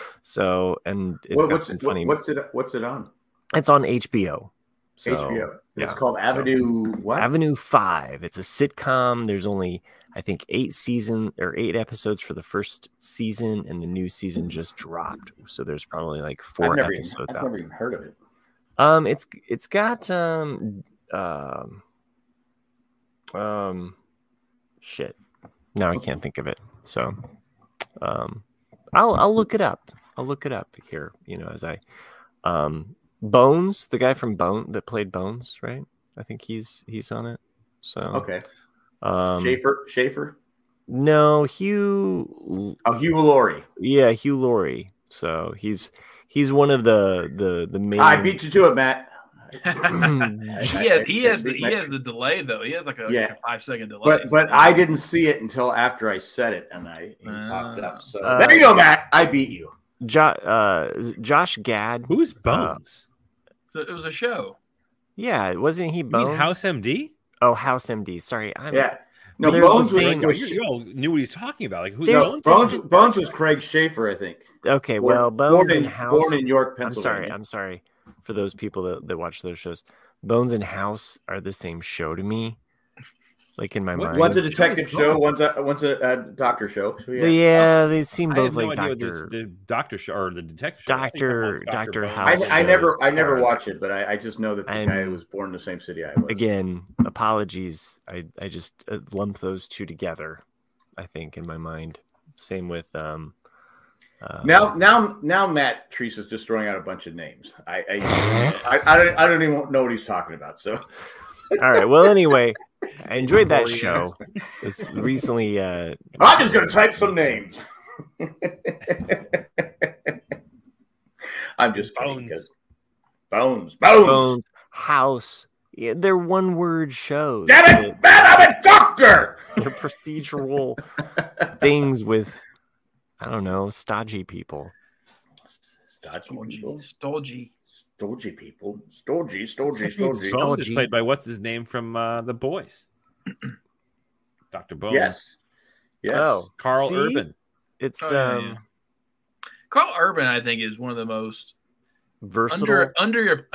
and it's got some funny. What's it on? It's on HBO. So, HBO. It's called Avenue what? Avenue 5. It's a sitcom. There's only, I think, 8 episodes for the first season, and the new season just dropped. So there's probably like 4 episodes out. I've never even heard of it. It's got shit. Now I can't think of it. So I'll look it up. I'll look it up here, as I Bones, the guy from that played Bones, right? I think he's on it. So okay. Schaefer? No, Hugh. Oh, Hugh Laurie. Yeah, Hugh Laurie. So he's one of the main. I beat you to it, Matt. he has the delay though. He has like a 5-second delay. But I didn't see it until after I said it, and he popped up. So there you go, Matt. I beat you. Josh Gad. Who's Bones? So it was a show. Yeah, wasn't he Bones? You mean House MD? Oh, House MD. Sorry, No, Bones was you all knew what he's talking about. Like Bones was Craig Schaefer, I think. Okay, well, Bones and House. Born in York, Pennsylvania. I'm sorry for those people that watch those shows. Bones and House are the same show to me. Like in my mind, one's a detective show, one's a doctor show. So they seem both like the doctor show or the detective show. Doctor House. I never watch it, but I just know that the guy was born in the same city I was. Again, apologies. I just lump those two together. I think in my mind. Same with now Matt Teresa's just throwing out a bunch of names. I don't even know what he's talking about. So all right. Well, anyway. I enjoyed that show. It's recently. I'm just going to type some names. I'm just kidding. Bones. House. Yeah, they're one-word shows. Damn it, man! I'm a doctor. They're procedural things with, I don't know, stodgy people. Stodgy people. Bones is played by what's his name from The Boys? Dr. Bones. Yes. Oh, Carl Urban. It's Carl Urban, I think, is one of the most versatile.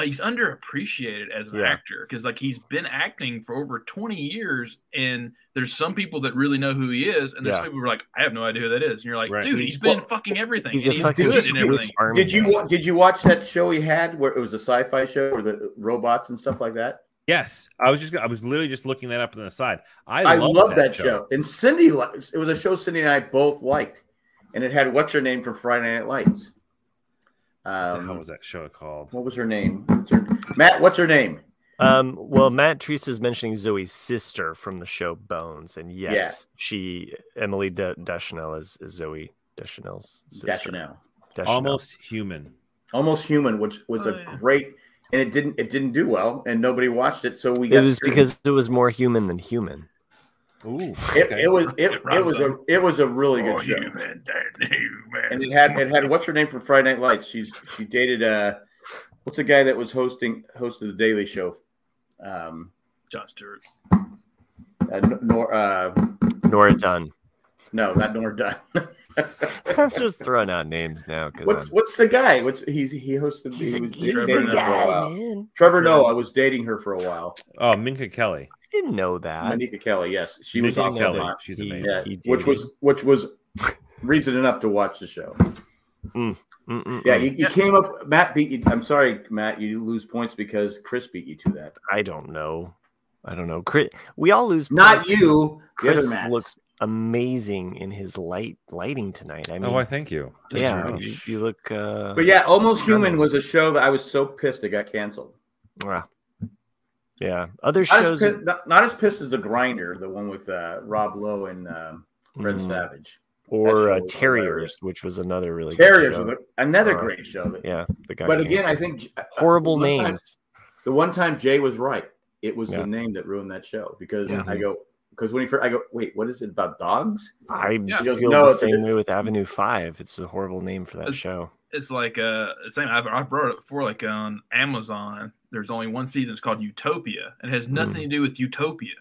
He's underappreciated as an actor because he's been acting for over 20 years, and there's some people that really know who he is, and there's some people who are like, I have no idea who that is, and you're like, dude, he's been fucking everything. He's good in everything. Did you watch that show he had where it was a sci-fi show where the robots and stuff like that? Yes, I was literally just looking that up on the side. I love that show. And Cindy, it was a show Cindy and I both liked, and it had what's her name from Friday Night Lights. What the hell was that show called? What was her name? Matt, what's her name? Well, Matt Teresa's mentioning Zoe's sister from the show Bones, and yes, Emily Deschanel is Zoe Deschanel's sister. Deschanel. Almost Human, which was a great, and it didn't do well, and nobody watched it, so we. It was because it was more human than human. Ooh, it was a really good show, and it had what's her name from Friday Night Lights? She dated what's the guy that was hosted the Daily Show? Jon Stewart. Nora Dunn. No, not Nora Dunn. I'm just throwing out names now. What's the guy? He hosted? He's the guy, man. Trevor Noah was dating her for a while. Oh, Minka Kelly. I didn't know that. Monica Kelly, yes, she Minka was Kelly. on. She's amazing. Which was reason enough to watch the show. Yeah, you came up. Matt beat you. I'm sorry, Matt. You lose points because Chris beat you to that. I don't know. Chris, we all lose. Not you. Chris looks amazing in his lighting tonight. I mean, I thank you. You look. But yeah, Almost Human was a show that I was so pissed it got canceled. Yeah, other shows. Not as pissed as The Grinder, the one with Rob Lowe and Fred Savage. Or Terriers, which was another really Terriers good show. was another great show. The guy. But again, I think horrible names. The one time Jay was right. It was the name that ruined that show because I go, wait, what is it about dogs? I feel the same way with Avenue 5. It's a horrible name for that show. It's like same. I brought it before, like on Amazon. There's only one season. It's called Utopia, and it has nothing to do with Utopia,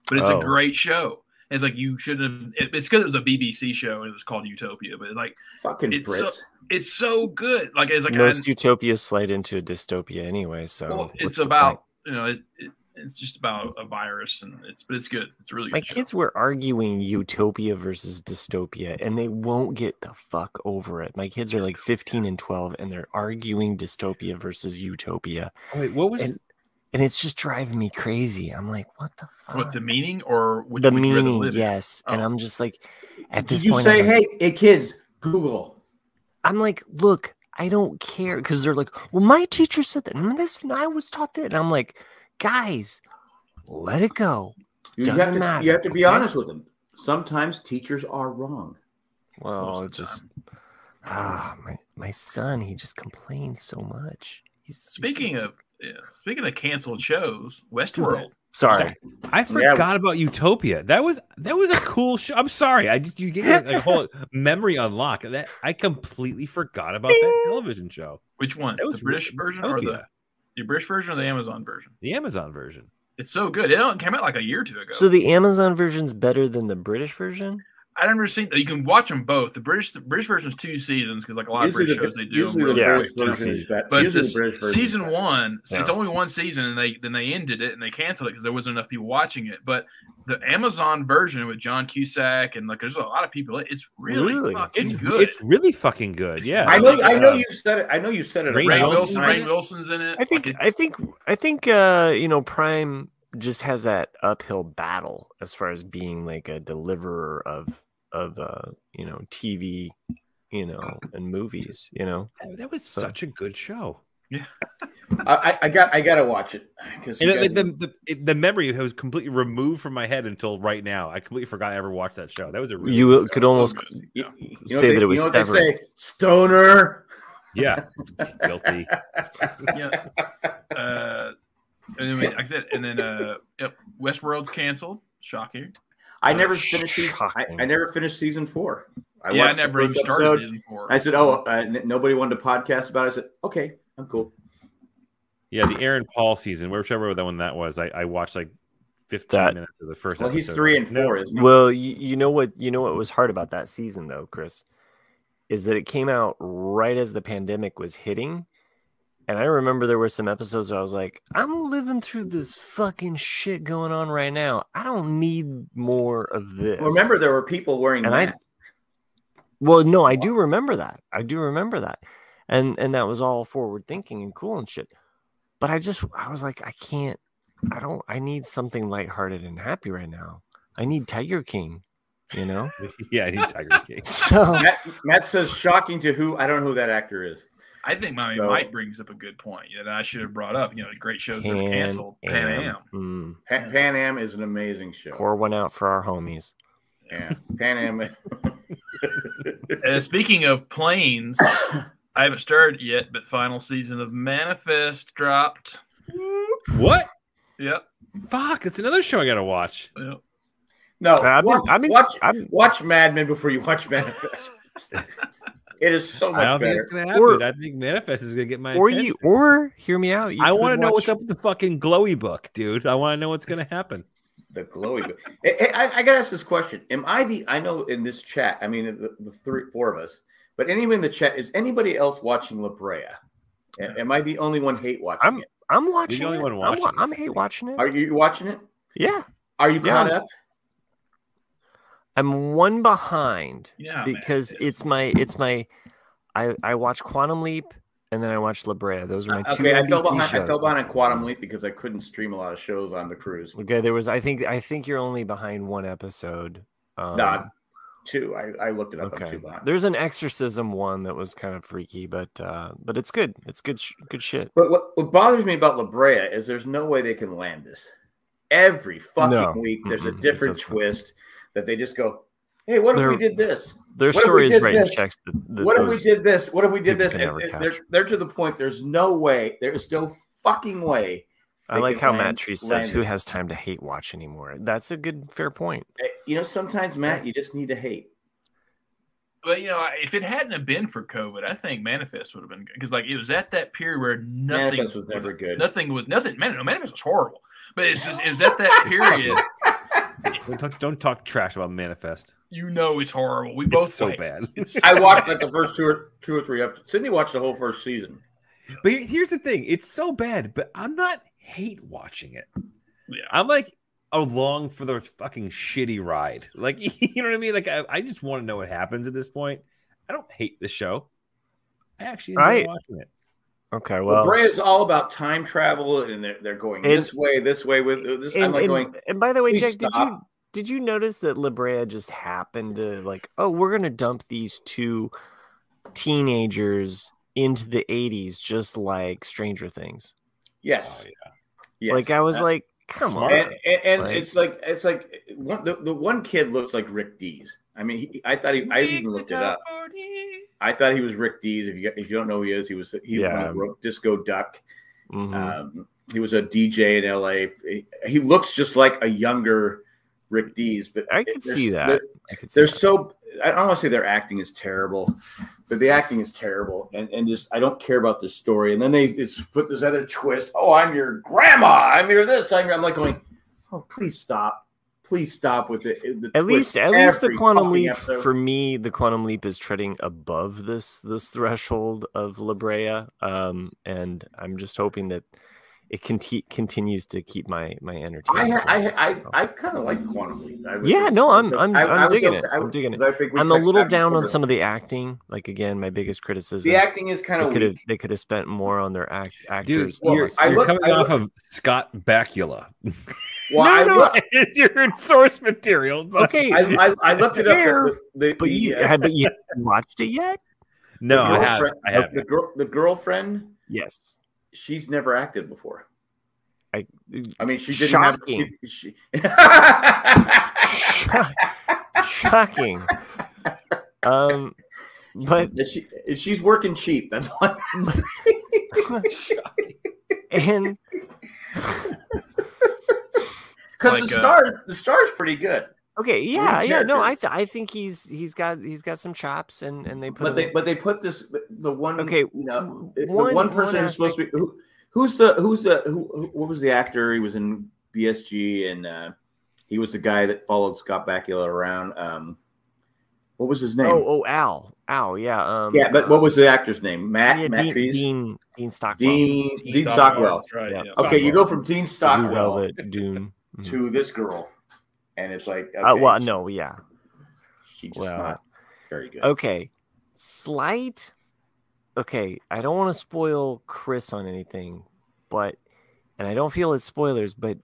but it's a great show. It's like you should have. It's because it was a BBC show and it was called Utopia, but like fucking Brits. It's so good. Like it's like most utopias slide into a dystopia anyway. So it's about it's just about a virus and it's good. It's really good. My kids were arguing utopia versus dystopia, and they won't get the fuck over it. My kids are like 15 and 12, and they're arguing dystopia versus utopia. Oh, wait, what was? And it's just driving me crazy. I'm like, what the fuck? What, the meaning or which the meaning? Yes. Oh. And I'm just like, at this point, you say, hey, kids, Google. I'm like, look, I don't care, because they're like, well, my teacher said that, and I was taught that, and I'm like, guys, let it go. Doesn't matter. You have to be honest with them. Sometimes teachers are wrong. Well, it's just my son, he just complains so much. Speaking of canceled shows, Westworld. Sorry, I forgot about Utopia. That was a cool show. I'm sorry, you gave me a whole memory unlock. That I completely forgot about that television show. Which one? The British version or the British version or the Amazon version? The Amazon version. It's so good. It came out like a year or two ago. So the Amazon version's better than the British version? I never seen. You can watch them both. The British version is 2 seasons because like a lot of British shows they do. Usually the British version is better. But season 1, it's only one season, and they ended it and they canceled it because there wasn't enough people watching it. But the Amazon version with John Cusack and like there's a lot of people. It's really fucking good. It's really fucking good. Yeah, I know you said it. I know you said it. Rainn Wilson's in it. I think Prime just has that uphill battle as far as being like a deliverer of TV, and movies, That was such a good show. Yeah. I gotta watch it because the memory was completely removed from my head until right now. I completely forgot I ever watched that show. That was a really you could almost say that it was. You know what they say? Stoner. Yeah, guilty. Yeah. And then, like I said, Westworld's canceled. Shocking. I never finished season 4. I never even started season 4. I said, nobody wanted to podcast about it. I said, okay, I'm cool. Yeah, the Aaron Paul season, whichever that one that was, I watched like 15 minutes of the first episode. Well, he's 3 and 4, isn't he? Well, you know what was hard about that season though, Chris, is that it came out right as the pandemic was hitting. And I remember there were some episodes where I was like, I'm living through this fucking shit going on right now. I don't need more of this. Remember, there were people wearing masks. I do remember that. And that was all forward thinking and cool and shit. But I was like, I need something lighthearted and happy right now. I need Tiger King, Yeah, I need Tiger King. So Matt says, shocking to who? I don't know who that actor is. I think Mike brings up a good point that I should have brought up. Great shows that are canceled. Pan Am. Pan Am is an amazing show. Pour one out for our homies. Yeah, Pan Am. Speaking of planes, I haven't started yet, but final season of Manifest dropped. What? Yep. Fuck! It's another show I gotta watch. Yep. No, watch Mad Men before you watch Manifest. It is so much better. Think it's gonna happen. I think Manifest is gonna get my attention. Or hear me out. I want to know what's up with the fucking glowy book, dude. I want to know what's gonna happen. The glowy book. I gotta ask this question. I know in this chat, I mean the 4 of us, but anyone in the chat, is anybody else watching La Brea? Am I the only one hate watching it? I'm watching the only it. one watching I'm hate watching it. Are you watching it? Yeah. Are you caught up? I'm one behind Yeah, because it's my I watched Quantum Leap and then I watched La Brea. Those are my two Okay, I fell NBC behind. I shows. fell behind on Quantum Leap because I couldn't stream a lot of shows on the cruise. Okay, there was. I think you're only behind one episode. Not two. I looked it up. Okay. I'm 2 behind. There's an Exorcism one that was kind of freaky, but it's good. It's good shit. But what bothers me about La Brea is there's no way they can land this. Every fucking week, there's a different twist that they just go, hey, what if we did this? Their story is right in checks. What if we did this? What if we did this? And they're to the point. There's no way. There is no fucking way. I like how Matt Tree says, "Who has time to hate watch anymore?" That's a good, fair point. You know, sometimes Matt, you just need to hate. But you know, if it hadn't have been for COVID, I think Manifest would have been good because, like, it was at that period where nothing Manifest was never good. Nothing. Manifest was horrible. But it was at that period. Don't talk trash about Manifest. You know it's horrible. We both so bad. I watched like the first two or three episodes. Sydney watched the whole first season. But here's the thing: it's so bad, but I'm not hate watching it. Yeah, I'm like along for the fucking shitty ride. Like, you know what I mean? Like, I just want to know what happens at this point. I don't hate the show. I actually enjoy watching it. Okay, well, Brea is all about time travel, and they're going this way with this. I'm like going. And by the way, Jack, did you notice that La Brea just happened to like, oh, we're gonna dump these two teenagers into the 80s, just like Stranger Things? Yes. Oh, yeah. Yes. Like I was like, come on. And it's like the one kid looks like Rick Dees. I mean, I even looked it up. I thought he was Rick Dees. If you don't know who he is, he wrote Disco Duck. Mm-hmm. He was a DJ in LA. He looks just like a younger Rick Dees, but I could see that. I don't want to say their acting is terrible, but the acting is terrible, and just I don't care about this story. And then they just put this other twist. Oh, I'm your grandma. I'm your this. I'm like going, oh, please stop. Please stop with it. At least the Quantum Leap for me, the Quantum Leap is treading above this threshold of La Brea, and I'm just hoping that it continues to keep my entertainment. I kind of like Quantum Leap. I'm digging it. I'm digging it. I'm a little down on some of the acting. Like, again, my biggest criticism. The acting is kind of weak. They could have spent more on their actors. Dude, you're coming off of Scott Bakula. Well, no, it's your source material. Okay, I looked it up. But you haven't watched it yet? No, I haven't. The girlfriend. Yes. She's never acted before. I mean, she didn't shocking. Shocking. But she's working cheap. That's what. And because the star's pretty good. Okay, yeah. No, I think he's got some chops, and they put. But they put this the one. Okay, you know, the one person who's supposed to be what was the actor? He was in BSG, and he was the guy that followed Scott Bakula around. What was his name? Al, yeah. But what was the actor's name? Dean Stockwell. Dean Stockwell. That's right. Yeah. Okay, you go from Dean Stockwell to this girl. And it's like, okay, she's just not very good. Okay, okay, I don't want to spoil Chris on anything, and I don't feel it's spoilers, but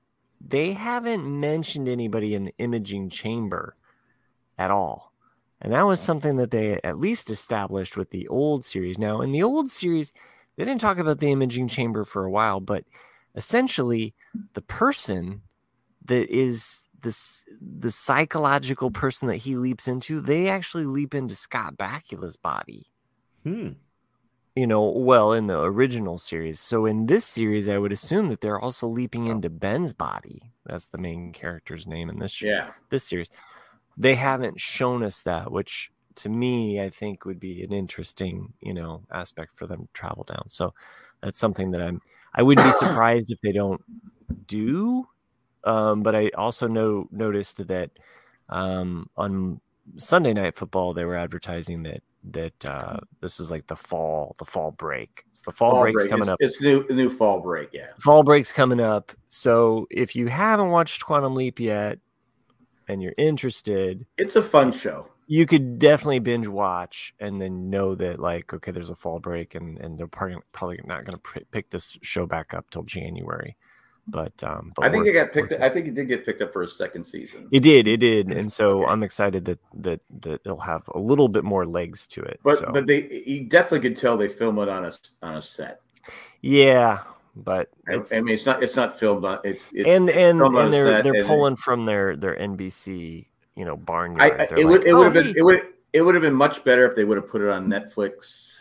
they haven't mentioned anybody in the imaging chamber at all. And that was something that they at least established with the old series. Now, in the old series, they didn't talk about the imaging chamber for a while, but essentially the person that is the psychological person that he leaps into, they actually leap into Scott Bakula's body. You know, well, in the original series. So in this series, I would assume that they're also leaping into Ben's body. That's the main character's name in this series. They haven't shown us that, which to me, I think would be an interesting, aspect for them to travel down. So that's something that I wouldn't be surprised if they don't do. But I also noticed that on Sunday Night Football they were advertising that this is like the fall break. So the fall break's coming up. It's new fall break, yeah. Fall break's coming up. So if you haven't watched Quantum Leap yet and you're interested, it's a fun show. You could definitely binge watch and then know that, like, okay, there's a fall break, and they're probably not going to pick this show back up till January. But I think it got picked. I think it did get picked up for a second season. It did, and so I'm excited that it'll have a little bit more legs to it. But you definitely could tell they film it on a set. Yeah, but I mean, it's not filmed on it's and filmed they're pulling from their NBC, barnyard. It would have been much better if they would have put it on Netflix.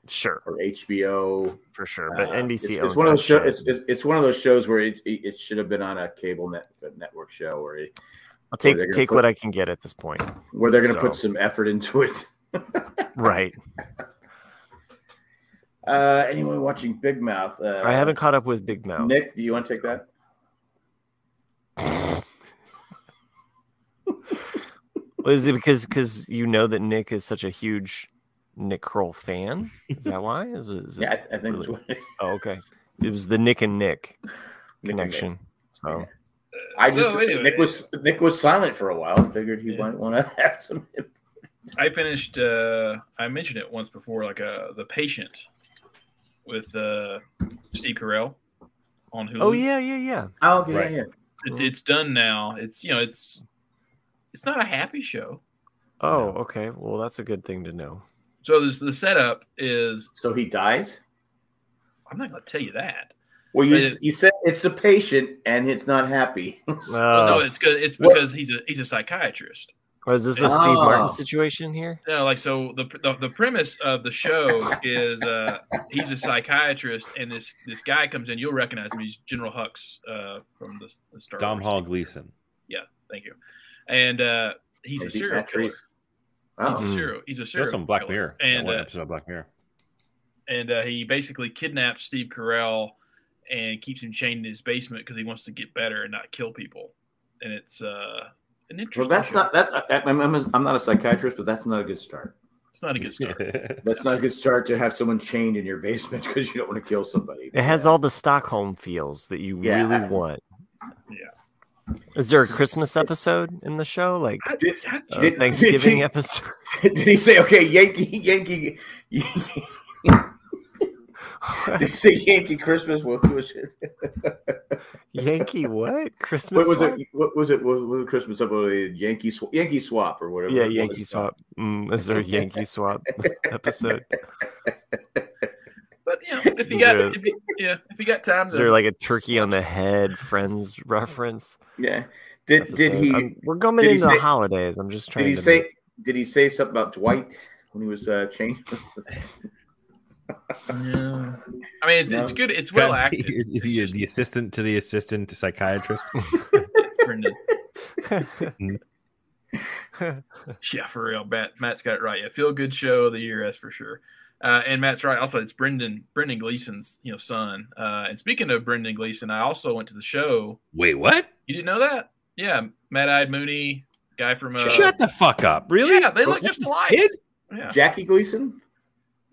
Sure. Or HBO for sure, but NBC it's one of those shows. It's one of those shows where it should have been on a cable network show. Where I'll take what I can get at this point. Where they're going to put some effort into it. Right. Anyone watching Big Mouth? I haven't caught up with Big Mouth. Nick, do you want to take that? Well, is it because you know that Nick is such a huge Nick Kroll fan? Is that why? Yeah, I think really? It's Oh, okay. It was the Nick and Nick connection. So Nick was silent for a while. Figured he might want to have some. I finished. I mentioned it once before, like The Patient with Steve Carell on Hulu. Oh yeah. Oh, okay, right. Yeah. It's done now. It's it's not a happy show. Oh, okay. Well, that's a good thing to know. So the setup is. So he dies? I'm not going to tell you that. Well, you said it's a patient and it's not happy. Well, no, it's because he's a psychiatrist. Or is this a Steve Martin situation here? No, like so the premise of the show is he's a psychiatrist and this guy comes in. You'll recognize him. He's General Hux from the Star Dom Wars. Hall Gleason. Yeah, thank you. And he's a serial killer. He's a serial some Black Mirror. And one episode of Black Mirror. And he basically kidnaps Steve Carell and keeps him chained in his basement because he wants to get better and not kill people. And it's an interesting. Well, that's not that. I'm not a psychiatrist, but that's not a good start. It's not a good start. That's not a good start to have someone chained in your basement because you don't want to kill somebody. It has all the Stockholm feels that you really want. Yeah. Is there a Christmas episode in the show? Like Thanksgiving episode? Did he say, okay, Yankee? Did he say Yankee Christmas? What was it? Yankee what? Christmas? What was it? What was it? What was Christmas episode? Yankee Swap or whatever. Yeah, Yankee Swap. Is there a Yankee Swap episode? But if you got time, is there like a turkey on the head Friends reference? Yeah. Did he? We're going into the holidays. I'm just trying. Did he say something about Dwight when he was changed? No. I mean, it's good. It's well acted. Is he the assistant to the assistant psychiatrist? Brendan. Yeah, for real. Matt's got it right. Yeah, feel good show of the year, that's for sure. And Matt's right. Also, it's Brendan Gleeson's son. And speaking of Brendan Gleeson, I also went to the show. Wait, what? You didn't know that? Yeah, Mad-Eyed Mooney guy from. Shut the fuck up! Really? Yeah, they look just alike. Yeah. Jackie Gleason.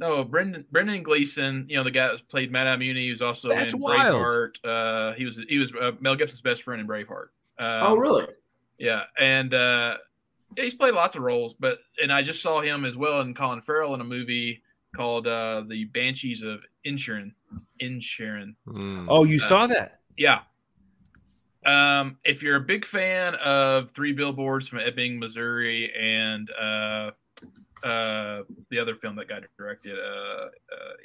No, Brendan Gleeson, the guy that played Mad-Eye Mooney, he was also in wild. Braveheart. He was Mel Gibson's best friend in Braveheart. Oh, really? Yeah, and he's played lots of roles, and I just saw him as well in Colin Farrell in a movie called The Banshees of Inisherin. Oh, you saw that? Yeah. If you're a big fan of Three Billboards from Ebbing, Missouri, and the other film that got directed,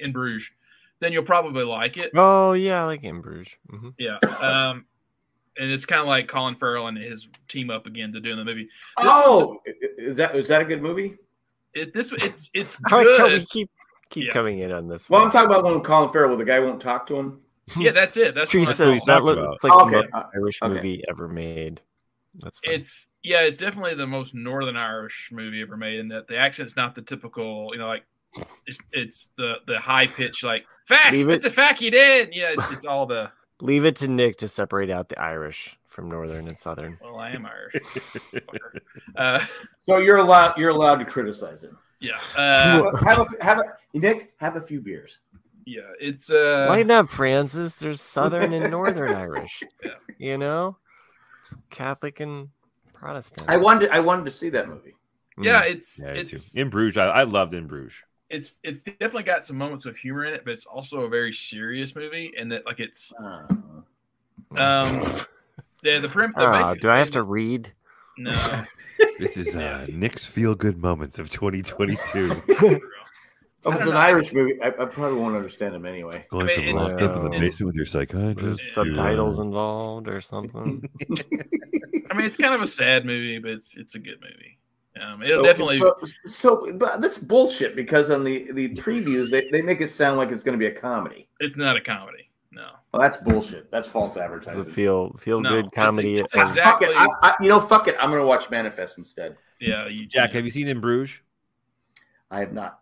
In Bruges, then you'll probably like it. Oh yeah, I like In Bruges. Mm-hmm. Yeah, and it's kind of like Colin Farrell and his team up again to doing the movie. Is that a good movie? It's I like good. how we keep coming in on this. Well, I'm talking about when Colin Farrell, where the guy won't talk to him. Yeah, that's it. That's Tree what says that looks like the most Irish movie ever made. That's fine. It's definitely the most Northern Irish movie ever made, and that the accent's not the typical, like it's the high pitch, like fact. It's the fact you did. Yeah, it's all the. Leave it to Nick to separate out the Irish from Northern and Southern. Well, I am Irish. So you're allowed to criticize him. Yeah. Nick, have a few beers. Yeah, it's lighten up, Francis. There's Southern and Northern Irish. Yeah. Catholic and Protestant. I wanted to see that movie. Yeah, it's too. In Bruges. I loved In Bruges. It's definitely got some moments of humor in it, but it's also a very serious movie, and that like it's do I have to read? No. This is Nick's feel good moments of 2022. If it's an Irish movie, I probably won't understand them anyway. Going from locked up in the basement with your psychiatrist. Subtitles involved or something. I mean, it's kind of a sad movie, but it's a good movie. It'll definitely. But that's bullshit because on the previews they make it sound like it's going to be a comedy. It's not a comedy. No. Well, that's bullshit. That's false advertising. It's a feel good comedy. It's exactly. Fuck it. I'm going to watch Manifest instead. Yeah, Jack, have you seen In Bruges? I have not.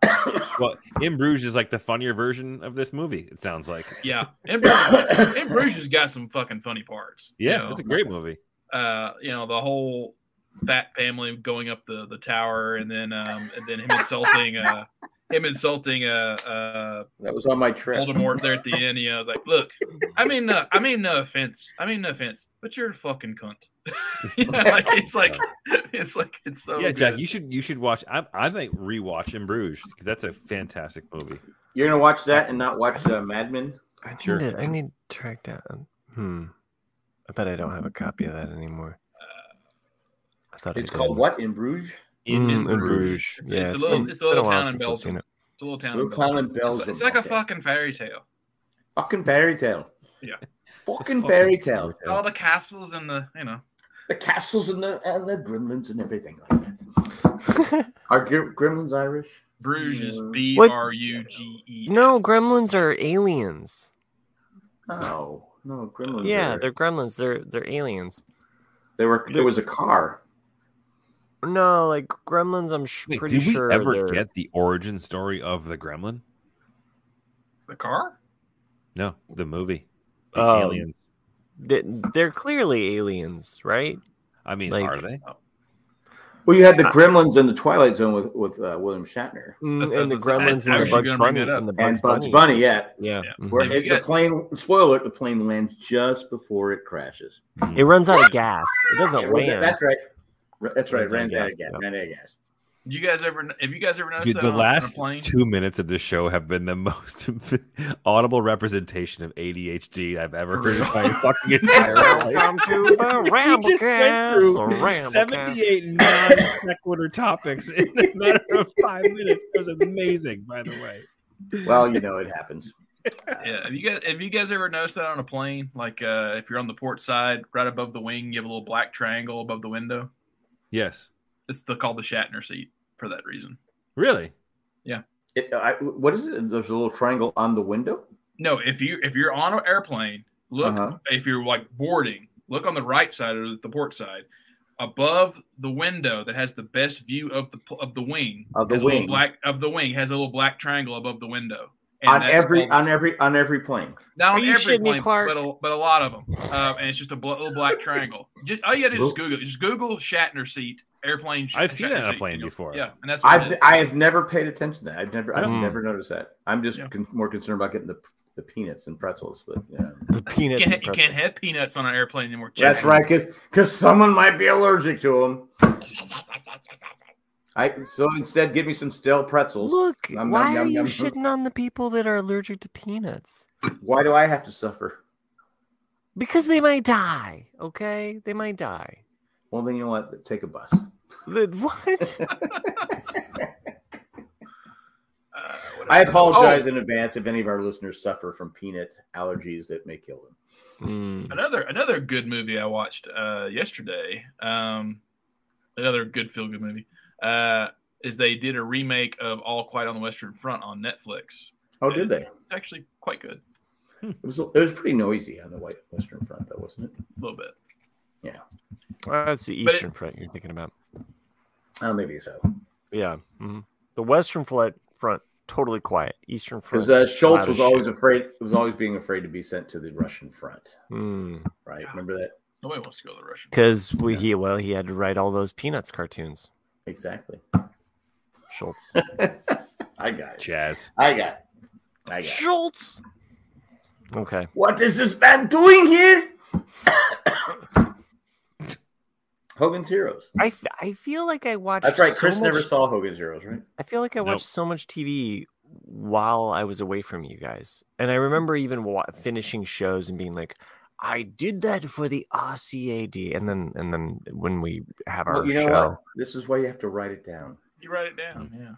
Well, In Bruges is like the funnier version of this movie. It sounds like. Yeah, In Bruges has got some fucking funny parts. Yeah, it's a great movie. The whole fat family going up the tower, and then him insulting that was on my trip. Voldemort there at the end. I was like, look, I mean no offense, but you're a fucking cunt. It's so. Yeah, good. Jack, you should watch. I think rewatch In Bruges because that's a fantastic movie. You're gonna watch that and not watch Mad Men? Sure. I need to track down. I bet I don't have a copy of that anymore. I thought it's called what? In Bruges? In Bruges. It's a little town in Belgium. It's a little town in Belgium. It's like a fucking fairy tale. Fucking fairy tale. Yeah. Fucking fairy tale. All the castles and the castles and the gremlins and everything like that. Are gremlins Irish? Bruges is B-R-U-G-E. No, gremlins are aliens. No, gremlins. Yeah, they're gremlins. They're aliens. It was a car. No, like gremlins. I'm pretty sure. Did we ever get the origin story of the gremlin? The car? No, the movie. The aliens. They're clearly aliens, right? I mean, are they? Well, you had the Gremlins in the Twilight Zone with William Shatner, and the Gremlins and the Bugs Bunny and Bugs Bunny. Yeah. Where Mm-hmm. the plane, spoiler it, the plane lands just before it crashes. It runs out of gas. It doesn't land. That's right. Ran out of gas. Have you guys ever noticed that the on last a plane? 2 minutes of this show have been the most audible representation of ADHD I've ever heard in my fucking entire life. Welcome to the Ramblecast. 78 non-sequitur topics in a matter of 5 minutes. It was amazing, by the way. Well, it happens. Yeah. Have you guys ever noticed that on a plane? Like if you're on the port side, right above the wing, you have a little black triangle above the window. Yes. It's called the Shatner seat for that reason. Really? Yeah. What is it? There's a little triangle on the window? No, if you're on an airplane, look. If you're like boarding, look on the right side or the port side, above the window that has the best view of the wing. Of the wing has a little black triangle above the window. On every plane. Not on every plane, but a lot of them. And it's just a little black triangle. All you got to do is Google. Just Google Shatner seat airplane. I've seen that on a plane before. Yeah, and that's I have never paid attention to that. I've never noticed that. I'm just more concerned about getting the peanuts and pretzels. But the peanuts. You can't have peanuts on an airplane anymore. That's right, because someone might be allergic to them. So instead, give me some stale pretzels. Look, why are you shitting on the people that are allergic to peanuts? Why do I have to suffer? Because they might die, okay? They might die. Well, then you know what? Take a bus. What? I apologize in advance if any of our listeners suffer from peanut allergies that may kill them. Another good movie I watched yesterday. Another good feel-good movie. Is they did a remake of All Quiet on the Western Front on Netflix. Oh, did they? It's actually quite good. It was pretty noisy on the Western Front, though, wasn't it? A little bit. Yeah. Well, that's the Eastern Front you're thinking about. Oh, maybe so. Yeah. Mm-hmm. The Western Front, totally quiet. Eastern Front. Because Schultz was always afraid. Was always being afraid to be sent to the Russian front. Right? Yeah. Remember that? Nobody wants to go to the Russian. Because he had to write all those Peanuts cartoons. Exactly. Schultz. I got it. Jazz. I got it. Schultz. Okay. What is this man doing here? Hogan's Heroes. I feel like I watched. That's right. so Chris never much- saw Hogan's Heroes, right? I feel like I watched so much TV while I was away from you guys, and I remember even finishing shows and being like, "I did that for the RCAD," and then when we have our you know show, what? This is why you have to write it down. You write it down, yeah.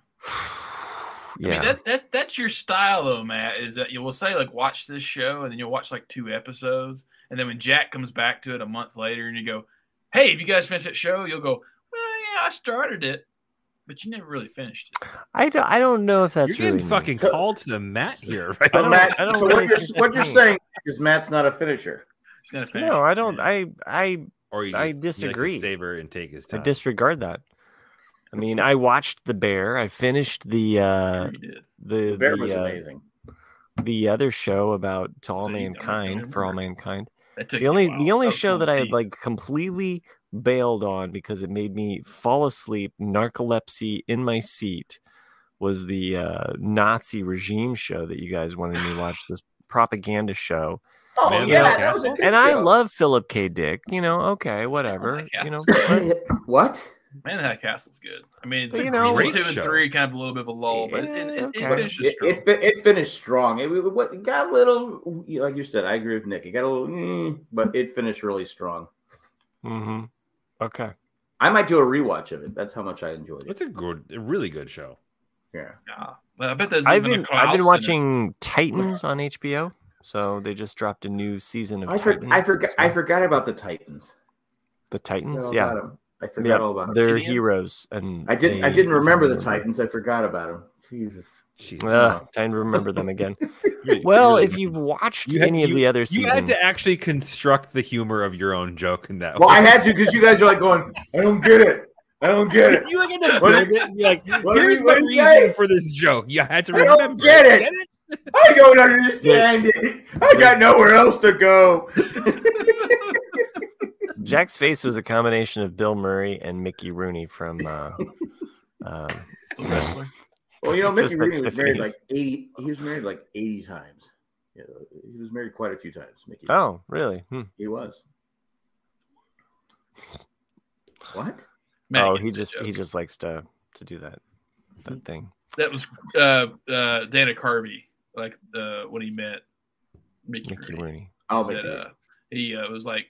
yeah. I mean, that's your style, though, Matt. Is that you will say like watch this show, and then you'll watch like 2 episodes, and then when Jack comes back to it a month later, and you go, "Hey, have you guys finished that show?" You'll go, "Well, yeah, I started it, but you never really finished it." I don't know if that's You're really getting fucking nice. called to the mat here. Right? So, Matt, I don't so really what you're saying is Matt's not a finisher. He's not a finisher. No, I don't. Yeah. Or you I just, disagree. You like to savor and take his I time. disregard that. I mean, I watched The Bear. I finished the Sure you did. The Bear was amazing. the other show about To All So you don't Mankind, For All remember. Mankind. That took The you a only while. the only That was show that I had deep. like completely bailed on because it made me fall asleep, narcolepsy in my seat, was the Nazi regime show that you guys wanted me to watch. This propaganda show. Oh Man, yeah, the that was a good And I show. love Philip K. Dick, okay, whatever, What? Man in the High Castle's good. I mean, But, it's you know, season great 2 and show. 3 kind of a little bit of a lull, but it okay. finishes strong. It finished strong. It got a little, like you said. I agree with Nick. It got a little, but it finished really strong. Mm-hmm. Okay. I might do a rewatch of it. That's how much I enjoyed it. It's a really good show. Yeah. Yeah. Well, I bet there's I've even a been Klaus in it. watching Titans on HBO, so they just dropped a new season of Titans. I forgot about the Titans. The Titans, I yeah. forgot about 'em. I forgot all about them. They're Tinian? heroes, and I didn't remember the Titans. I forgot about them. Jesus. Time to remember them again. Well, if you've watched any of the other you seasons, had to actually construct the humor of your own joke in that. Well, way. I had to because you guys are like going, I don't get it. I don't get it. You had to What build did- it and be like, what here's did my you reason say? for this joke. You had to I don't remember. get it. I don't understand it. I got nowhere else to go. Jack's face was a combination of Bill Murray and Mickey Rooney from Wrestler. Well, you know, Mickey Just Rooney like was married Tiffany's. like 80. He was married like 80 times. Yeah, he was married quite a few times. Mickey. Oh, really? He was. What? Matt Oh, gets the joke. he just likes to do that thing. That was Dana Carvey, like when he met Mickey Mickey Rooney. Rooney. Oh, Said, Mickey Rooney. he was like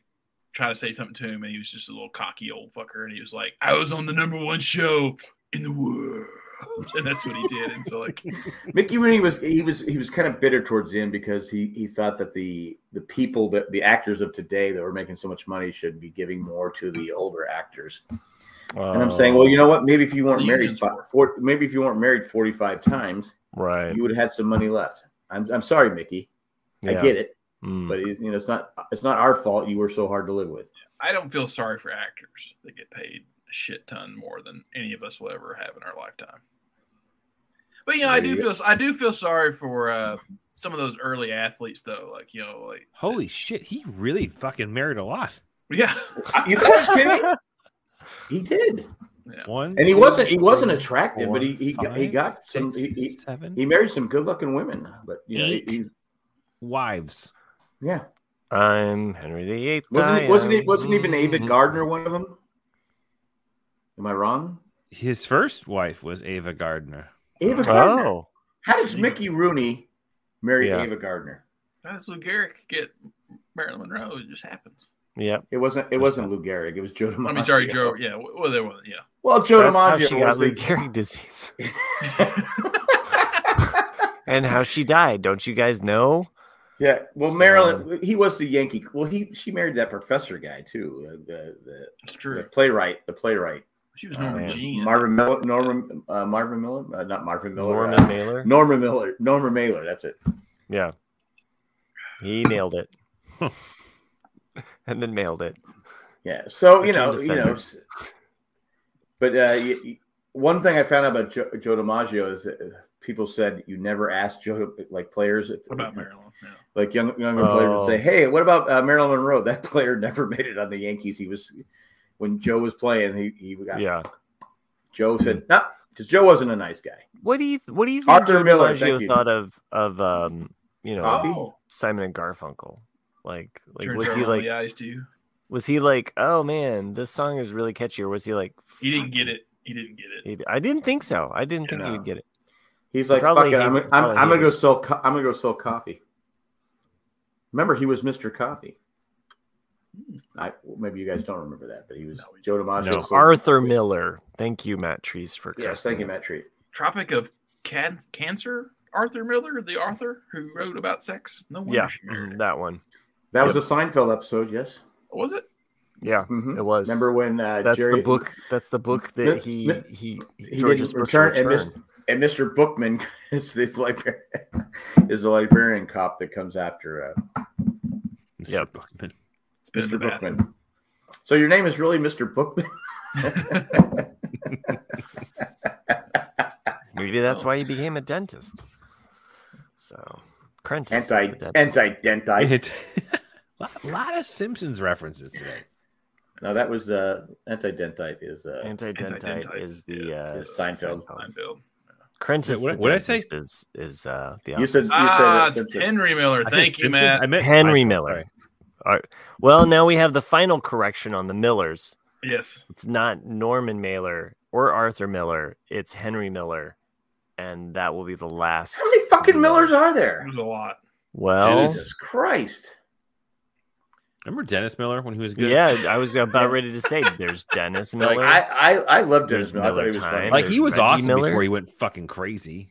trying to say something to him, and he was just a little cocky old fucker, and he was like, "I was on the #1 show in the world," and that's what he did. And so, like, Mickey Rooney was kind of bitter towards the end because he thought that the people that the actors of today that were making so much money should be giving more to the older actors. And I'm saying, well, you know what? Maybe if you weren't married, maybe if you weren't married 45 times, right, you would have had some money left. I'm sorry, Mickey. I Yeah. get it, Mm. but it's not our fault. You were so hard to live with. I don't feel sorry for actors that get paid a shit ton more than any of us will ever have in our lifetime. But I do feel sorry for some of those early athletes, though. Like Holy shit, he really fucking married a lot. yeah, You thought I was kidding? He did, yeah. One, and he two, wasn't three, attractive, four, but he got some. six, seven He married some good-looking women, but he's wives. yeah. I'm Henry VIII. Wasn't even Ava Gardner one of them? Am I wrong? His first wife was Ava Gardner. Ava Gardner. Oh, How does Mickey Rooney marry Yeah. Ava Gardner? How does Lou Gehrig get Marilyn Monroe? It just happens. yep. It wasn't Lou Gehrig. It was Joe DiMaggio. I mean, sorry, Joe. Yeah, well, there was. Yeah. Well, Joe That's how DiMaggio she got was Lou the, Gehrig disease, and how she died. Don't you guys know? yeah. Well, So- Marilyn, he was the Yankee. Well, she married that professor guy too. It's true. The playwright. She was Norma man. Jean. Marvin Miller. Marvin Miller. Not Marvin Miller. Norman Mailer. Norma Mailer. That's it. Yeah, he nailed it, and then mailed it. Yeah. So Became Descendants. but one thing I found out about Joe DiMaggio is that people said you never asked Joe, like players, About Marilyn. Yeah. like younger players would say, "Hey, what about Marilyn Monroe?" That player never made it on the Yankees. He was when Joe was playing. He got Joe said no because Joe wasn't a nice guy. What do you think Arthur Joe Miller, DiMaggio thank you. thought of Coffee? Oh, Simon and Garfunkel? Like turns was out he all like the eyes to you. Was he like, oh man, this song is really catchy, or was he like, He didn't get it. He didn't get it. I didn't think so. I didn't think he would get it. He's like, fuck it. I'm gonna go sell. I'm gonna go sell coffee. Remember, he was Mr. Coffee. Maybe you guys don't remember that, but he was Joe DiMaggio. No. Arthur Miller. Thank you, Matt Treese, for yes, thank you, Matt Treese. Tropic of Cancer. Arthur Miller, the author who wrote about sex. No wonder she married. That one. That was a Seinfeld episode. Yes. Was it? Yeah, it was. Remember when that's Jerry? The book. That's the book that he didn't return. And Mr. Bookman is the librarian cop that comes after Mr. Bookman. Mr. Bookman. So your name is really Mr. Bookman? Maybe that's why he became a dentist. So, Prentice. Anti-dentite. A lot of Simpsons references today. No, that was anti-dentite is anti-dentite is the Seinfeld. Prentice. What did I say? Is the you said it's Henry Miller. Thank you, Matt. I meant Henry Miller. All right. Well, now we have the final correction on the Millers. Yes. It's not Norman Mailer or Arthur Miller. It's Henry Miller. And that will be the last. How many fucking Millers are there? There's a lot. Well, Jesus Christ. Remember Dennis Miller when he was good? Yeah, I was about ready to say there's Dennis Miller. Like, I love Dennis Miller. I thought he was funny. Like he was Reggie awesome Miller. before he went fucking crazy.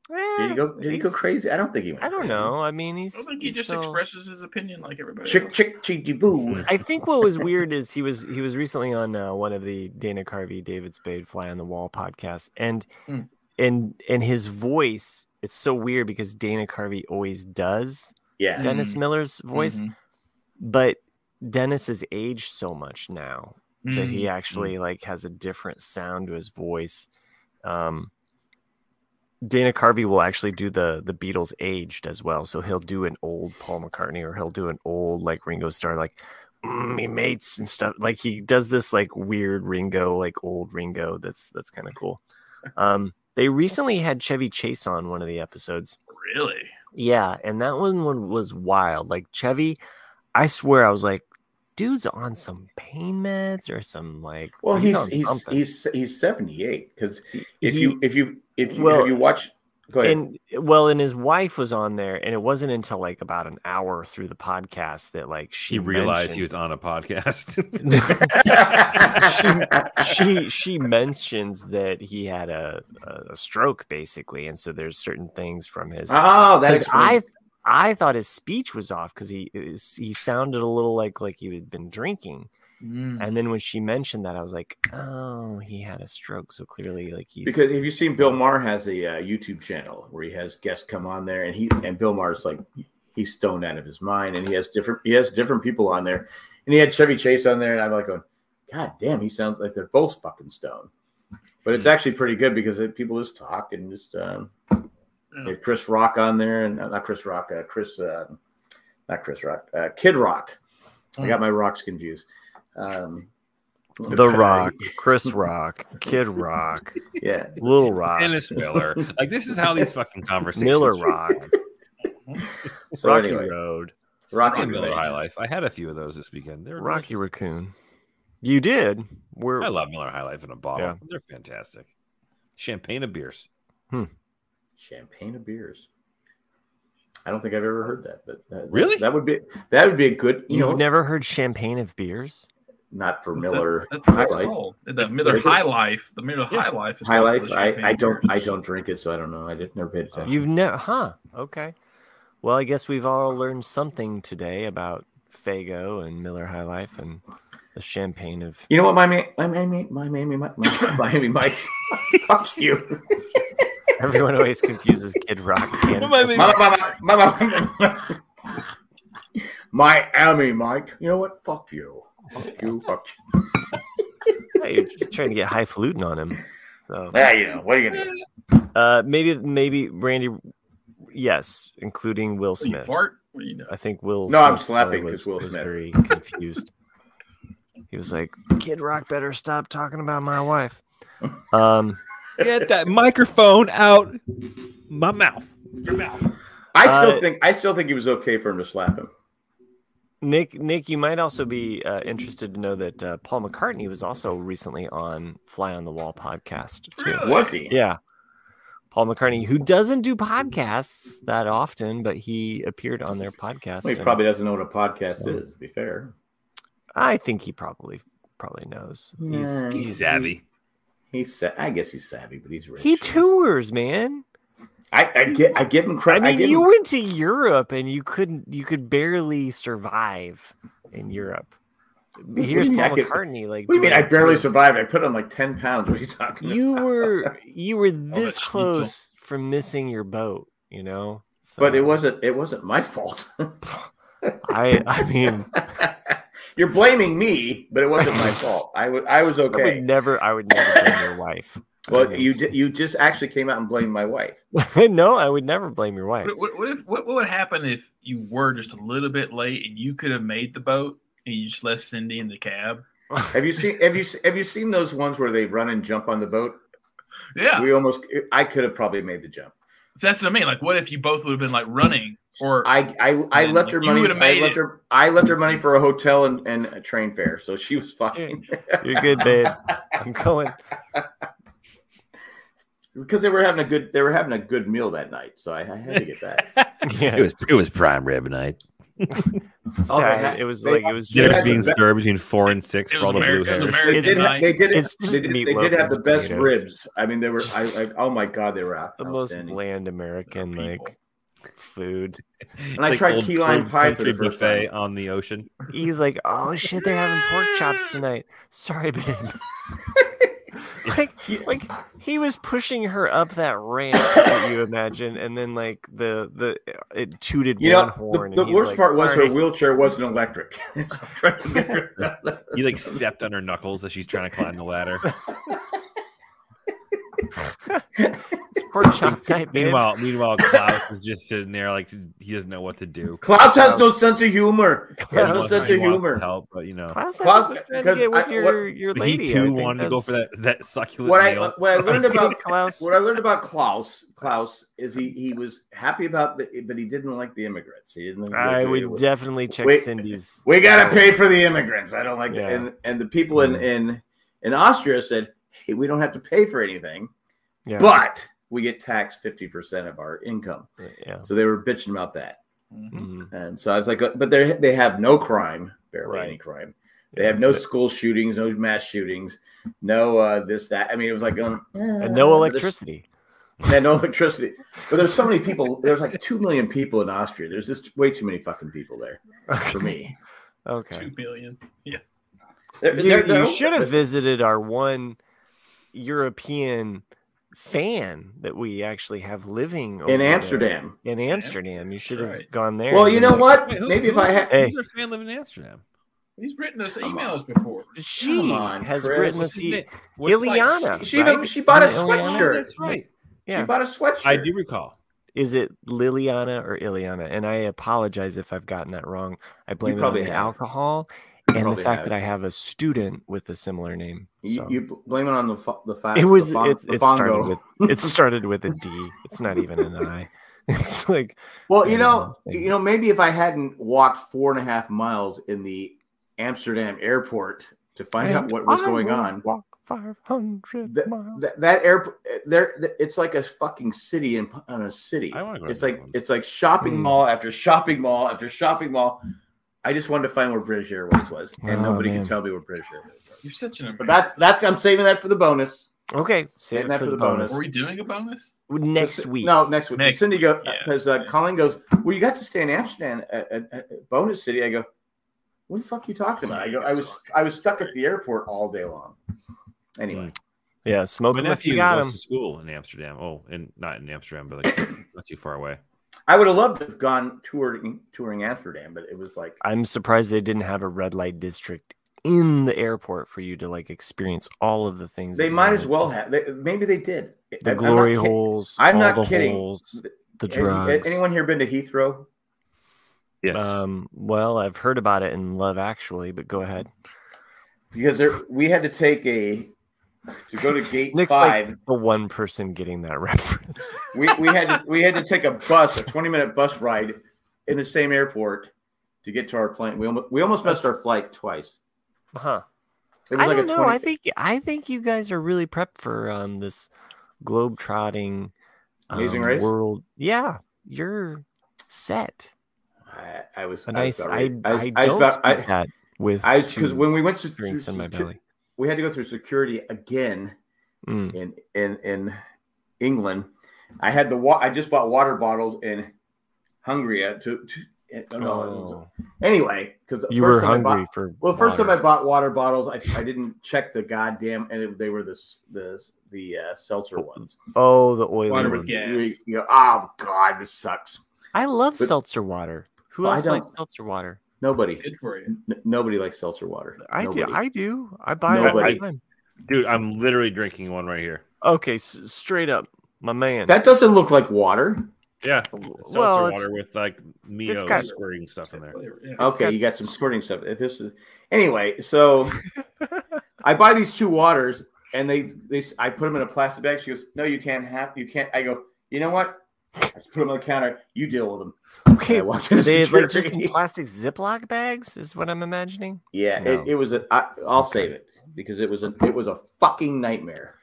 Did he go crazy? I don't think he went. I don't know. I mean, I don't think he just expresses his opinion like everybody else. Chick boo. I think what was weird is he was recently on one of the Dana Carvey, David Spade, Fly on the Wall podcasts, and his voice. It's so weird because Dana Carvey always does Dennis Miller's voice, but Dennis has aged so much now that he actually like has a different sound to his voice. Dana Carvey will actually do the Beatles aged as well. So he'll do an old Paul McCartney or he'll do an old like Ringo Starr, like me mates and stuff. Like he does this like weird Ringo, like old Ringo. That's kind of cool. They recently had Chevy Chase on one of the episodes. Really? Yeah. And that one was wild. Like Chevy, I swear I was like, dude's on some pain meds or some like. Well, he's 78 because if you watch, go ahead. And his wife was on there, and it wasn't until like about an hour through the podcast that like she realized he was on a podcast. she mentions that he had a stroke basically, and so there's certain things from his. Oh, that explains. I thought his speech was off because he sounded a little like he had been drinking. And then when she mentioned that, I was like, oh, he had a stroke. So clearly like he's. Because have you seen Bill Maher has a YouTube channel where he has guests come on there and Bill Maher's like, he's stoned out of his mind and he has different people on there. And he had Chevy Chase on there and I'm like going, God damn, he sounds like they're both fucking stoned. But it's actually pretty good because people just talk and just Chris Rock on there and not Chris Rock, Kid Rock. I got my rocks confused. The Rock, Chris Rock, Kid Rock, Little Rock, Dennis Miller. Like this is how these fucking conversations. Miller Rock, so Rocky anyway, Road, Rocky Miller High Life. I had a few of those this weekend. They were Rocky Raccoon. You did. I love Miller High Life in a bottle. Yeah. They're fantastic. Champagne of beers. Champagne of beers. I don't think I've ever heard that, but really, that would be a good. You've never heard Champagne of beers? Not for Miller. That's what it's called. The Miller High Life. The Miller High Life. Is High Life. I don't drink it, so I don't know. I never paid attention. You've never, huh? Okay. Well, I guess we've all learned something today about Faygo and Miller High Life and the champagne of. You know what, Miami Mike. Fuck you. Everyone always confuses Kid Rock. Miami Mike. You know what? Fuck you. Fuck you. Fuck you. Hey, you're trying to get highfalutin on him. So yeah, what are you gonna do? Maybe Randy. Yes, including Will Smith. Fart? What are you doing? I think Will. No, Smith I'm slapping because Will was Smith very confused. He was like, "Kid Rock better stop talking about my wife." Get that microphone out my mouth. Your mouth. I still think he was okay for him to slap him. Nick, you might also be interested to know that Paul McCartney was also recently on Fly on the Wall podcast too. Really? Was he? Yeah. Paul McCartney, who doesn't do podcasts that often, but he appeared on their podcast. Well, he probably doesn't know what a podcast is, to be fair. I think he probably knows. He's savvy. I guess he's savvy, but he's rich. He tours, man. I give him credit. I mean, you went to Europe and you could barely survive in Europe. Here's Paul McCartney. Like, what do you mean? I barely survived. I put on like 10 pounds. What are you talking about? You were this close from missing your boat, you know. So, but it wasn't my fault. I mean, you're blaming me, but it wasn't my fault. I was okay. I would never blame your wife. Well, you just actually came out and blamed my wife. No, I would never blame your wife. What would happen if you were just a little bit late and you could have made the boat and you just left Cindy in the cab? Have you seen those ones where they run and jump on the boat? Yeah, I could have probably made the jump. So that's what I mean. Like, what if you both would have been like running? Or I left her money. I left her money for a hotel and a train fare, so she was fine. You're good, babe. I'm going. Because they were having a good meal that night, so I had to get that. Yeah, it was prime rib night. It was dinners being served between 4 and 6 for all the blue hairs. They did have the best ribs. I mean, they were. Oh my god, they were out. The most bland American food. And I tried key lime pie for the first buffet time on the ocean. He's like, "Oh shit, they're having pork chops tonight." Sorry, babe. like he was pushing her up that ramp that you imagine, and then like it tooted one horn. The worst part was her wheelchair wasn't electric. He like stepped on her knuckles as she's trying to climb the ladder. It's pork chop night, babe. Meanwhile, Klaus is just sitting there like he doesn't know what to do. Klaus has no sense of humor. He has no sense of humor. Help, but you know, Klaus was trying to get with your lady. He too wanted to go for that succulent meal. What I learned about Klaus is he was happy about but he didn't like the immigrants. I would definitely check Cindy's. We gotta pay for the immigrants. I don't like it. And the people in Austria said, hey, we don't have to pay for anything, but we get taxed 50% of our income. Yeah. So they were bitching about that. Mm-hmm. And so I was like, but they have no crime, barely any crime. They have no school shootings, no mass shootings, no this, that. I mean, it was like going, and no electricity. And no electricity. But there's so many people. There's like 2 million people in Austria. There's just way too many fucking people there for me. Okay. 2 billion. Yeah. You should have visited our one European fan that we actually have living in Amsterdam. In Amsterdam, you should have gone there. Well, you know what? Maybe if I had, who's our fan living in Amsterdam? He's written us emails before. She has written us Ileana. She bought a sweatshirt. That's right. Yeah. She bought a sweatshirt. I do recall. Is it Liliana or Ileana? And I apologize if I've gotten that wrong. I blame it on the alcohol. And the fact that I have a student with a similar name. So. You blame it on the fact it started with a D. It's not even an I. It's like, well, you know, maybe if I hadn't walked 4.5 miles in the Amsterdam airport to find out what was going on. Walk 500 miles. That airport there, it's like a fucking city on a city. It's like shopping mall after shopping mall after shopping mall. I just wanted to find where British Airways was, and nobody could tell me where British Airways was. You're such an. But that's I'm saving that for the bonus. Okay, save that for the bonus. Are we doing a bonus next week? No, next week. Cindy goes because Colin goes. Well, you got to stay in Amsterdam, at bonus city. I go. What the fuck are you talking about? I go. I was stuck at the airport all day long. Anyway. Yeah, smoking if you got him. To school in Amsterdam. Oh, and not in Amsterdam, but like not too far away. I would have loved to have gone touring Amsterdam, but it was like I'm surprised they didn't have a red light district in the airport for you to like experience all of the things. They might as well have. Maybe they did. The glory holes. I'm not kidding. Holes, the drugs. Anyone here been to Heathrow? Yes. Well, I've heard about it in Love Actually, but go ahead. Because we had to take to go to gate Nick's 5. Like the one person getting that reference. we had to take a 20-minute bus ride in the same airport to get to our plane. We almost missed our flight twice. Huh. It was I like don't a know. 20. I think you guys are really prepped for this globe-trotting Amazing race? world. Yeah, you're set. I was. And I was about ready. I don't speak that with because when we went to drinks in my belly. we had to go through security again in England. I had I just bought water bottles in Hungary anyway, because you were hungry for first time I bought water bottles, I didn't check the goddamn, and they were the seltzer ones. Oh, the oily Water ones. with gas. Oh God, this sucks. I love seltzer water. Who else likes seltzer water? Nobody. Good for you. Nobody likes seltzer water. I Nobody. do. I buy it all the time. Dude, I'm literally drinking one right here. Okay, straight up, my man. That doesn't look like water. Yeah, seltzer water with like Mio squirting stuff in there. Yeah. Okay, you got some squirting stuff. This is anyway. So I buy these two waters, and I put them in a plastic bag. She goes, "No, you can't have. You can't." I go, "You know what? I just put them on the counter. You deal with them." Okay, they like just in plastic Ziploc bags is what I'm imagining. Yeah, no. It was I'll save it because it was a fucking nightmare.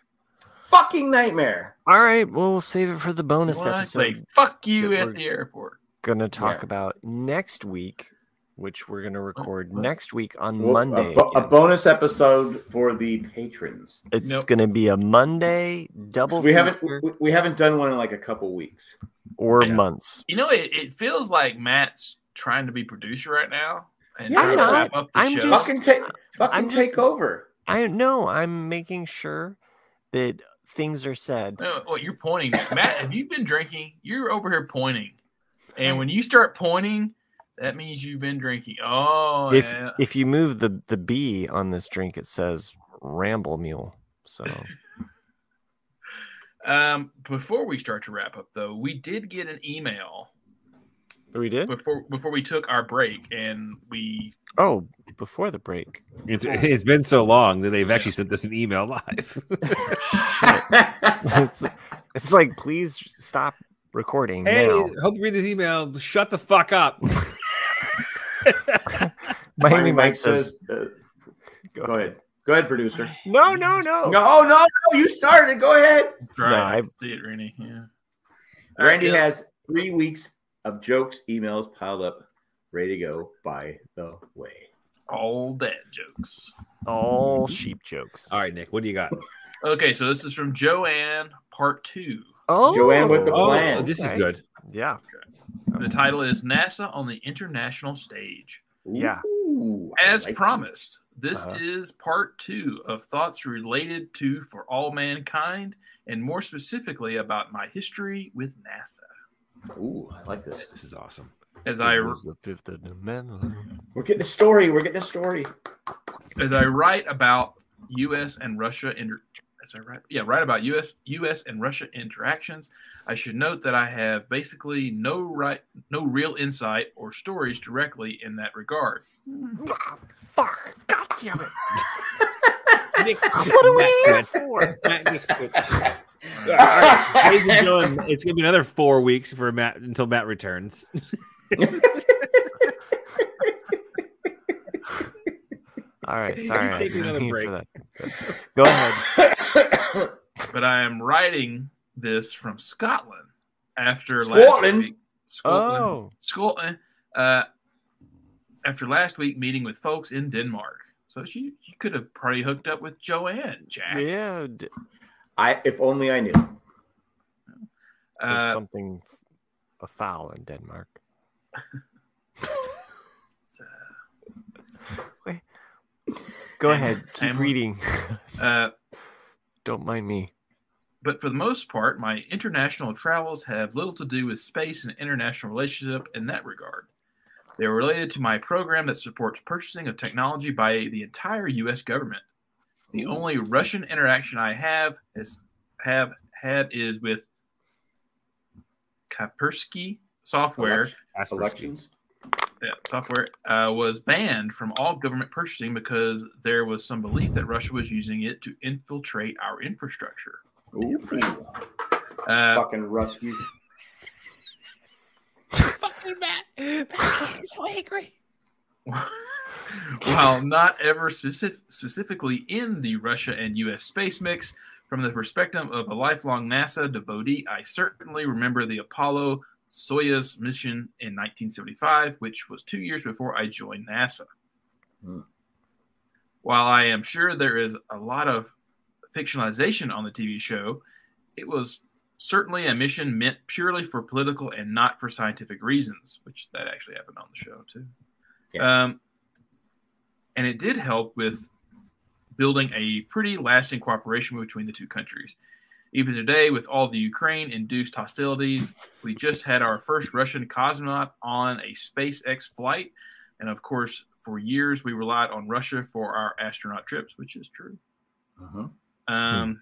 Fucking nightmare. All right, we'll save it for the bonus episode. Say fuck you at the airport. Gonna talk about next week, which we're gonna record next week on Monday. A bonus episode for the patrons. It's gonna be a Monday double. We haven't done one in like a couple weeks or months. You know, it feels like Matt's trying to be producer right now and trying to wrap up the show. Fucking take over. I know. I'm making sure that things are said. Well, you're pointing. Matt, have you been drinking? You're over here pointing. And when you start pointing, that means you've been drinking. Oh, if you move the B on this drink, it says Ramble Mule. So before we start to wrap up, though, we did get an email. We did? Before we took our break, and we... Oh, before the break. It's been so long that they've actually sent us an email live. It's like, please stop recording. Hey, now. Hope you read this email. Shut the fuck up. Miami Mike says, go ahead. Go ahead, producer. No. No, you started. Go ahead. I see it, Randy. Yeah. Randy has 3 weeks of jokes, emails piled up, ready to go, by the way. All dad jokes. All sheep jokes. All right, Nick, what do you got? Okay, so this is from Joanne, part 2. Oh, Joanne with the plan. Oh, this is good. Yeah. Okay. The title is NASA on the International Stage. Yeah. Ooh, As promised, this is part 2 of thoughts related to For All Mankind, and more specifically about my history with NASA. Ooh, I like this. This is awesome. As the fifth amendment. We're getting a story. As I write about U.S. and Russia write about U.S. and Russia interactions, I should note that I have basically no real insight or stories directly in that regard. Fuck! God damn it! Nick, what are we here for? All right, ladies and gentlemen, it's gonna be another 4 weeks for Matt until Matt returns. All right, sorry. Take another break. Go ahead. But I am writing this from Scotland after Scotland. After last week meeting with folks in Denmark. So you could have probably hooked up with Joanne, Jack. Yeah. If only I knew. There's something afoul in Denmark. Wait. Go ahead. Keep reading. Don't mind me. But for the most part, my international travels have little to do with space and international relationship in that regard. They are related to my program that supports purchasing of technology by the entire U.S. government. The only Russian interaction I have had is with Kaspersky software. Elections. Yeah, software was banned from all government purchasing because there was some belief that Russia was using it to infiltrate our infrastructure. Ooh. Fucking Ruskies. Fucking Matt. Matt is so angry. While not ever specifically in the Russia and U.S. space mix, from the perspective of a lifelong NASA devotee, I certainly remember the Apollo Soyuz mission in 1975, which was 2 years before I joined NASA. While I am sure there is a lot of fictionalization on the TV show, it was certainly a mission meant purely for political and not for scientific reasons, which that actually happened on the show too. Yeah. And it did help with building a pretty lasting cooperation between the two countries. Even today, with all the Ukraine-induced hostilities, we just had our first Russian cosmonaut on a SpaceX flight. And of course, for years, we relied on Russia for our astronaut trips, which is true. The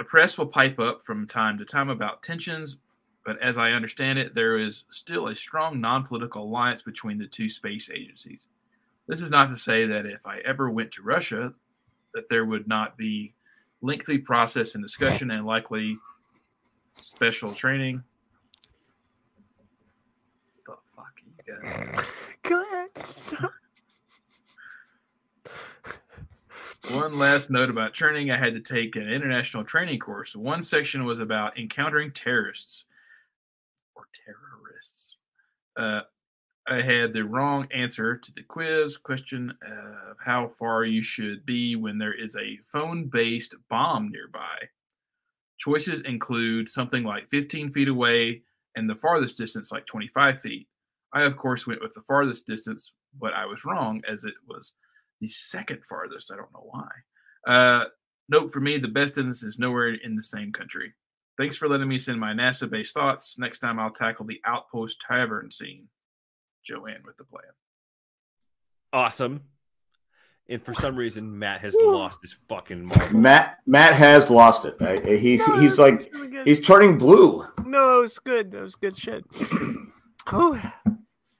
press will pipe up from time to time about tensions, but as I understand it, there is still a strong non-political alliance between the two space agencies. This is not to say that if I ever went to Russia, that there would not be lengthy process and discussion and likely special training. What the fuck you guys? Go ahead. Stop. One last note about training. I had to take an international training course. One section was about encountering terrorists or terrorists. I had the wrong answer to the quiz question of how far you should be when there is a phone-based bomb nearby. Choices include something like 15 feet away and the farthest distance like 25 feet. I, of course, went with the farthest distance, but I was wrong as it was the second farthest. I don't know why. Note for me, the best distance is nowhere in the same country. Thanks for letting me send my NASA-based thoughts. Next time I'll tackle the Outpost Tavern scene. Joanne with the plan. Awesome. And for some reason, Matt has lost his fucking marble. Matt has lost it. He's like really he's turning blue. No, it was good. That was good shit. Oh,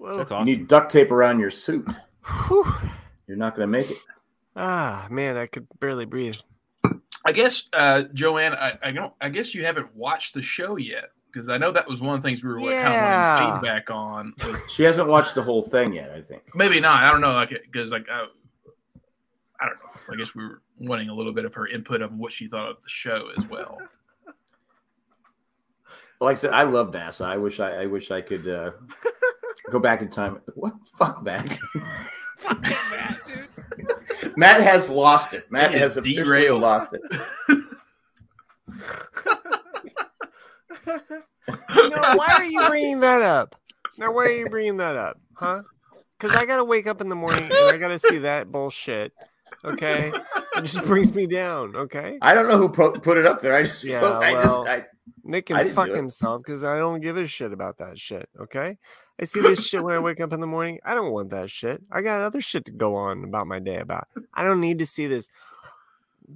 that's awesome. You need duct tape around your suit. Whew. You're not going to make it. Ah, man, I could barely breathe. I guess, Joanne, I guess you haven't watched the show yet. Because I know that was one of the things we were kind of wanting feedback on. She hasn't watched the whole thing yet, I think. Maybe not. I don't know. Because I don't know. I guess we were wanting a little bit of her input on what she thought of the show as well. Like I said, I love NASA. I wish I could go back in time. What the fuck, Matt? Fuck Matt, dude. Matt has lost it. Matt has officially lost it. No, why are you bringing that up? Now, why are you bringing that up? Huh? Because I got to wake up in the morning and I got to see that bullshit. Okay? It just brings me down. Okay? I don't know who put it up there. Nick can fuck himself because I don't give a shit about that shit. Okay? I see this shit when I wake up in the morning. I don't want that shit. I got other shit to go on about my day about. I don't need to see this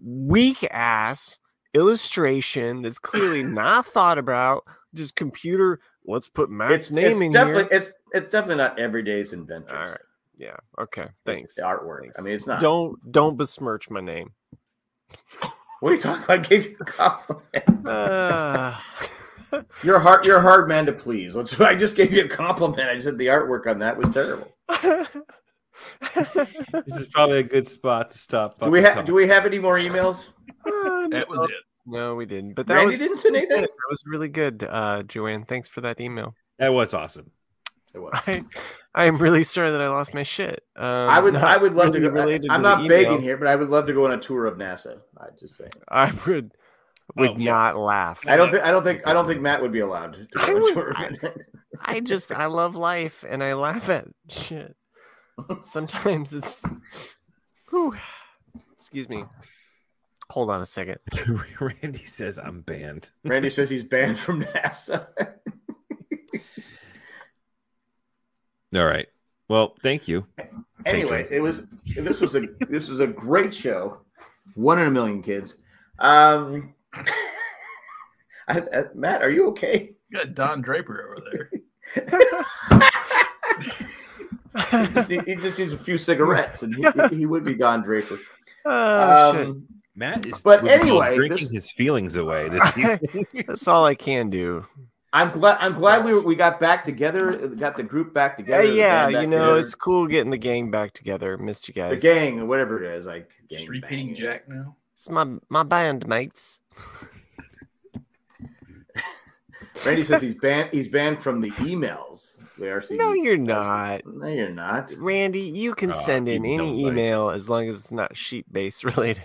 weak ass illustration that's clearly not thought about. Just computer. Let's put Matt's name in here. It's definitely not every day's inventions. All right. Yeah. Okay. Thanks. It's the artwork. Thanks. I mean, it's not. Don't besmirch my name. What are you talking about? I gave you a compliment. You're a hard man to please. I just gave you a compliment. I said the artwork on that was terrible. This is probably a good spot to stop. Do we have any more emails? That was it. No, we didn't. But Randy didn't say anything. That was really good, Joanne. Thanks for that email. That was awesome. It was. I am really sorry that I lost my shit. I would love to go. I'm not begging here, but I would love to go on a tour of NASA. I just say. I would not laugh. I don't think Matt would be allowed to go on a tour of NASA. I love life and I laugh at shit. Sometimes it's. Whew. Excuse me. Hold on a second. Randy says I'm banned. Randy says he's banned from NASA. All right. Well, thank you. Anyways, this was a great show. 1 in a million, kids. Matt, are you okay? You got Don Draper over there. He just needs a few cigarettes, and he would be Don Draper. Shit. Matt is but anyway, drinking his feelings away. This That's all I can do. I'm glad we got back together, got the group back together. Yeah, the band back together. it's cool getting the gang back together. Missed you guys. The gang, whatever it is, like gang. Just repeating bang. Jack now. It's my band mates. Randy says he's banned from the emails. No, you're not. No, you're not. Randy, you can send in any email as long as it's not sheep-based related.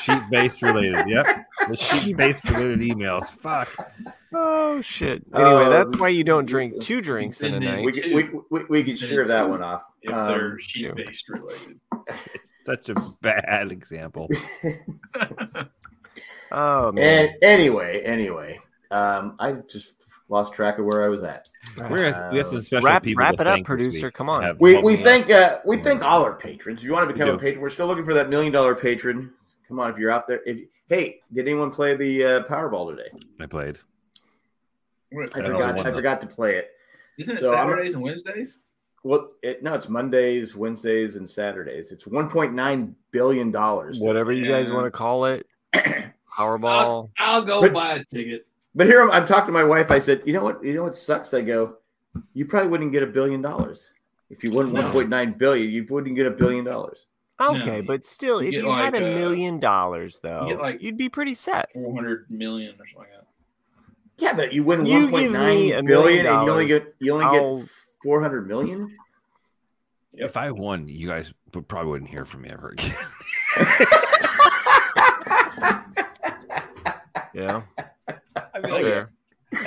Sheep-based related, yep. The sheep-based related emails. Fuck. Oh, shit. Anyway, that's why you don't drink 2 drinks in a night. We can share that one off. If they're sheep-based related. It's such a bad example. Oh, man. And anyway, I just lost track of where I was at. We have some special wrap people. it to up, thank producer. this Come on. We thank all our patrons. If you want to become We a do. patron, we're still looking for that $1 million patron. Come on, if you're out there. Hey, did anyone play the Powerball today? I played. I forgot to play it. Isn't it So Saturdays and Wednesdays? Well, it's Mondays, Wednesdays, and Saturdays. It's $1.9 billion. Whatever you guys want to call it. Powerball. I'll go buy a ticket. But here I'm talking to my wife. I said, you know what sucks? I go, you probably wouldn't get $1 billion. If you won 1.9 billion, you wouldn't get $1 billion. Okay, No. but still, if you had $1 million, though, you'd be pretty set. 400 million or something like that. Yeah, but you win You give me $1.9 $1 billion, and million, you only get 400 million. If I won, you guys probably wouldn't hear from me ever again. Yeah. I mean, Fair.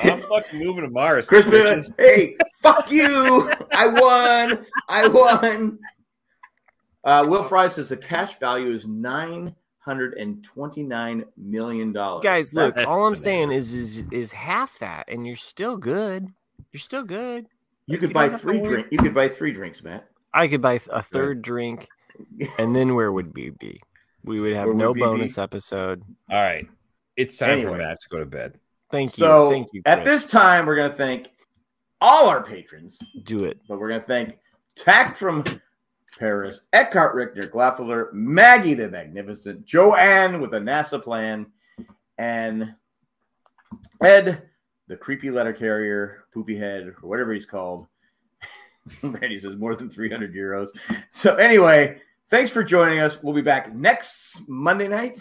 I'm fucking moving to Mars. Chris, hey, fuck you! I won. Will Fry says the cash value is $929 million. Guys, look, That's all I'm bananas. saying is half that, and you're still good. You're still good. You could buy 3 drinks. You could buy 3 drinks, Matt. I could buy a third drink, and then where would we be? We would have Where no would we be? bonus episode. All right. It's time for Anyway. Matt to go to bed. Thank you. So Thank you, at Chris. this time, we're going to thank all our patrons, Do it. but we're going to thank Tack from Paris, Eckhart Richter, Glaffler, Maggie the Magnificent, Joanne with a NASA plan, and Ed, the creepy letter carrier, poopy head, or whatever he's called. Randy says more than 300 euros. So anyway, thanks for joining us. We'll be back next Monday night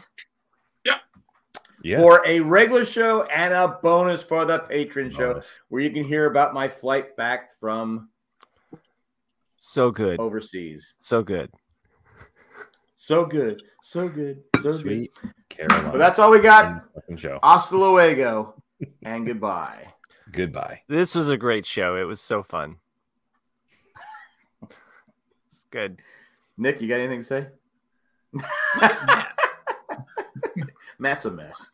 Yeah. for a regular show and a bonus for the patron show, Bonus. where you can hear about my flight back from So good. overseas. So good. So good. So good. So Sweet good. Carolina. But that's all we got. Fucking show. Hasta luego and goodbye. Goodbye. This was a great show. It was so fun. It's good. Nick, you got anything to say? Matt's a mess.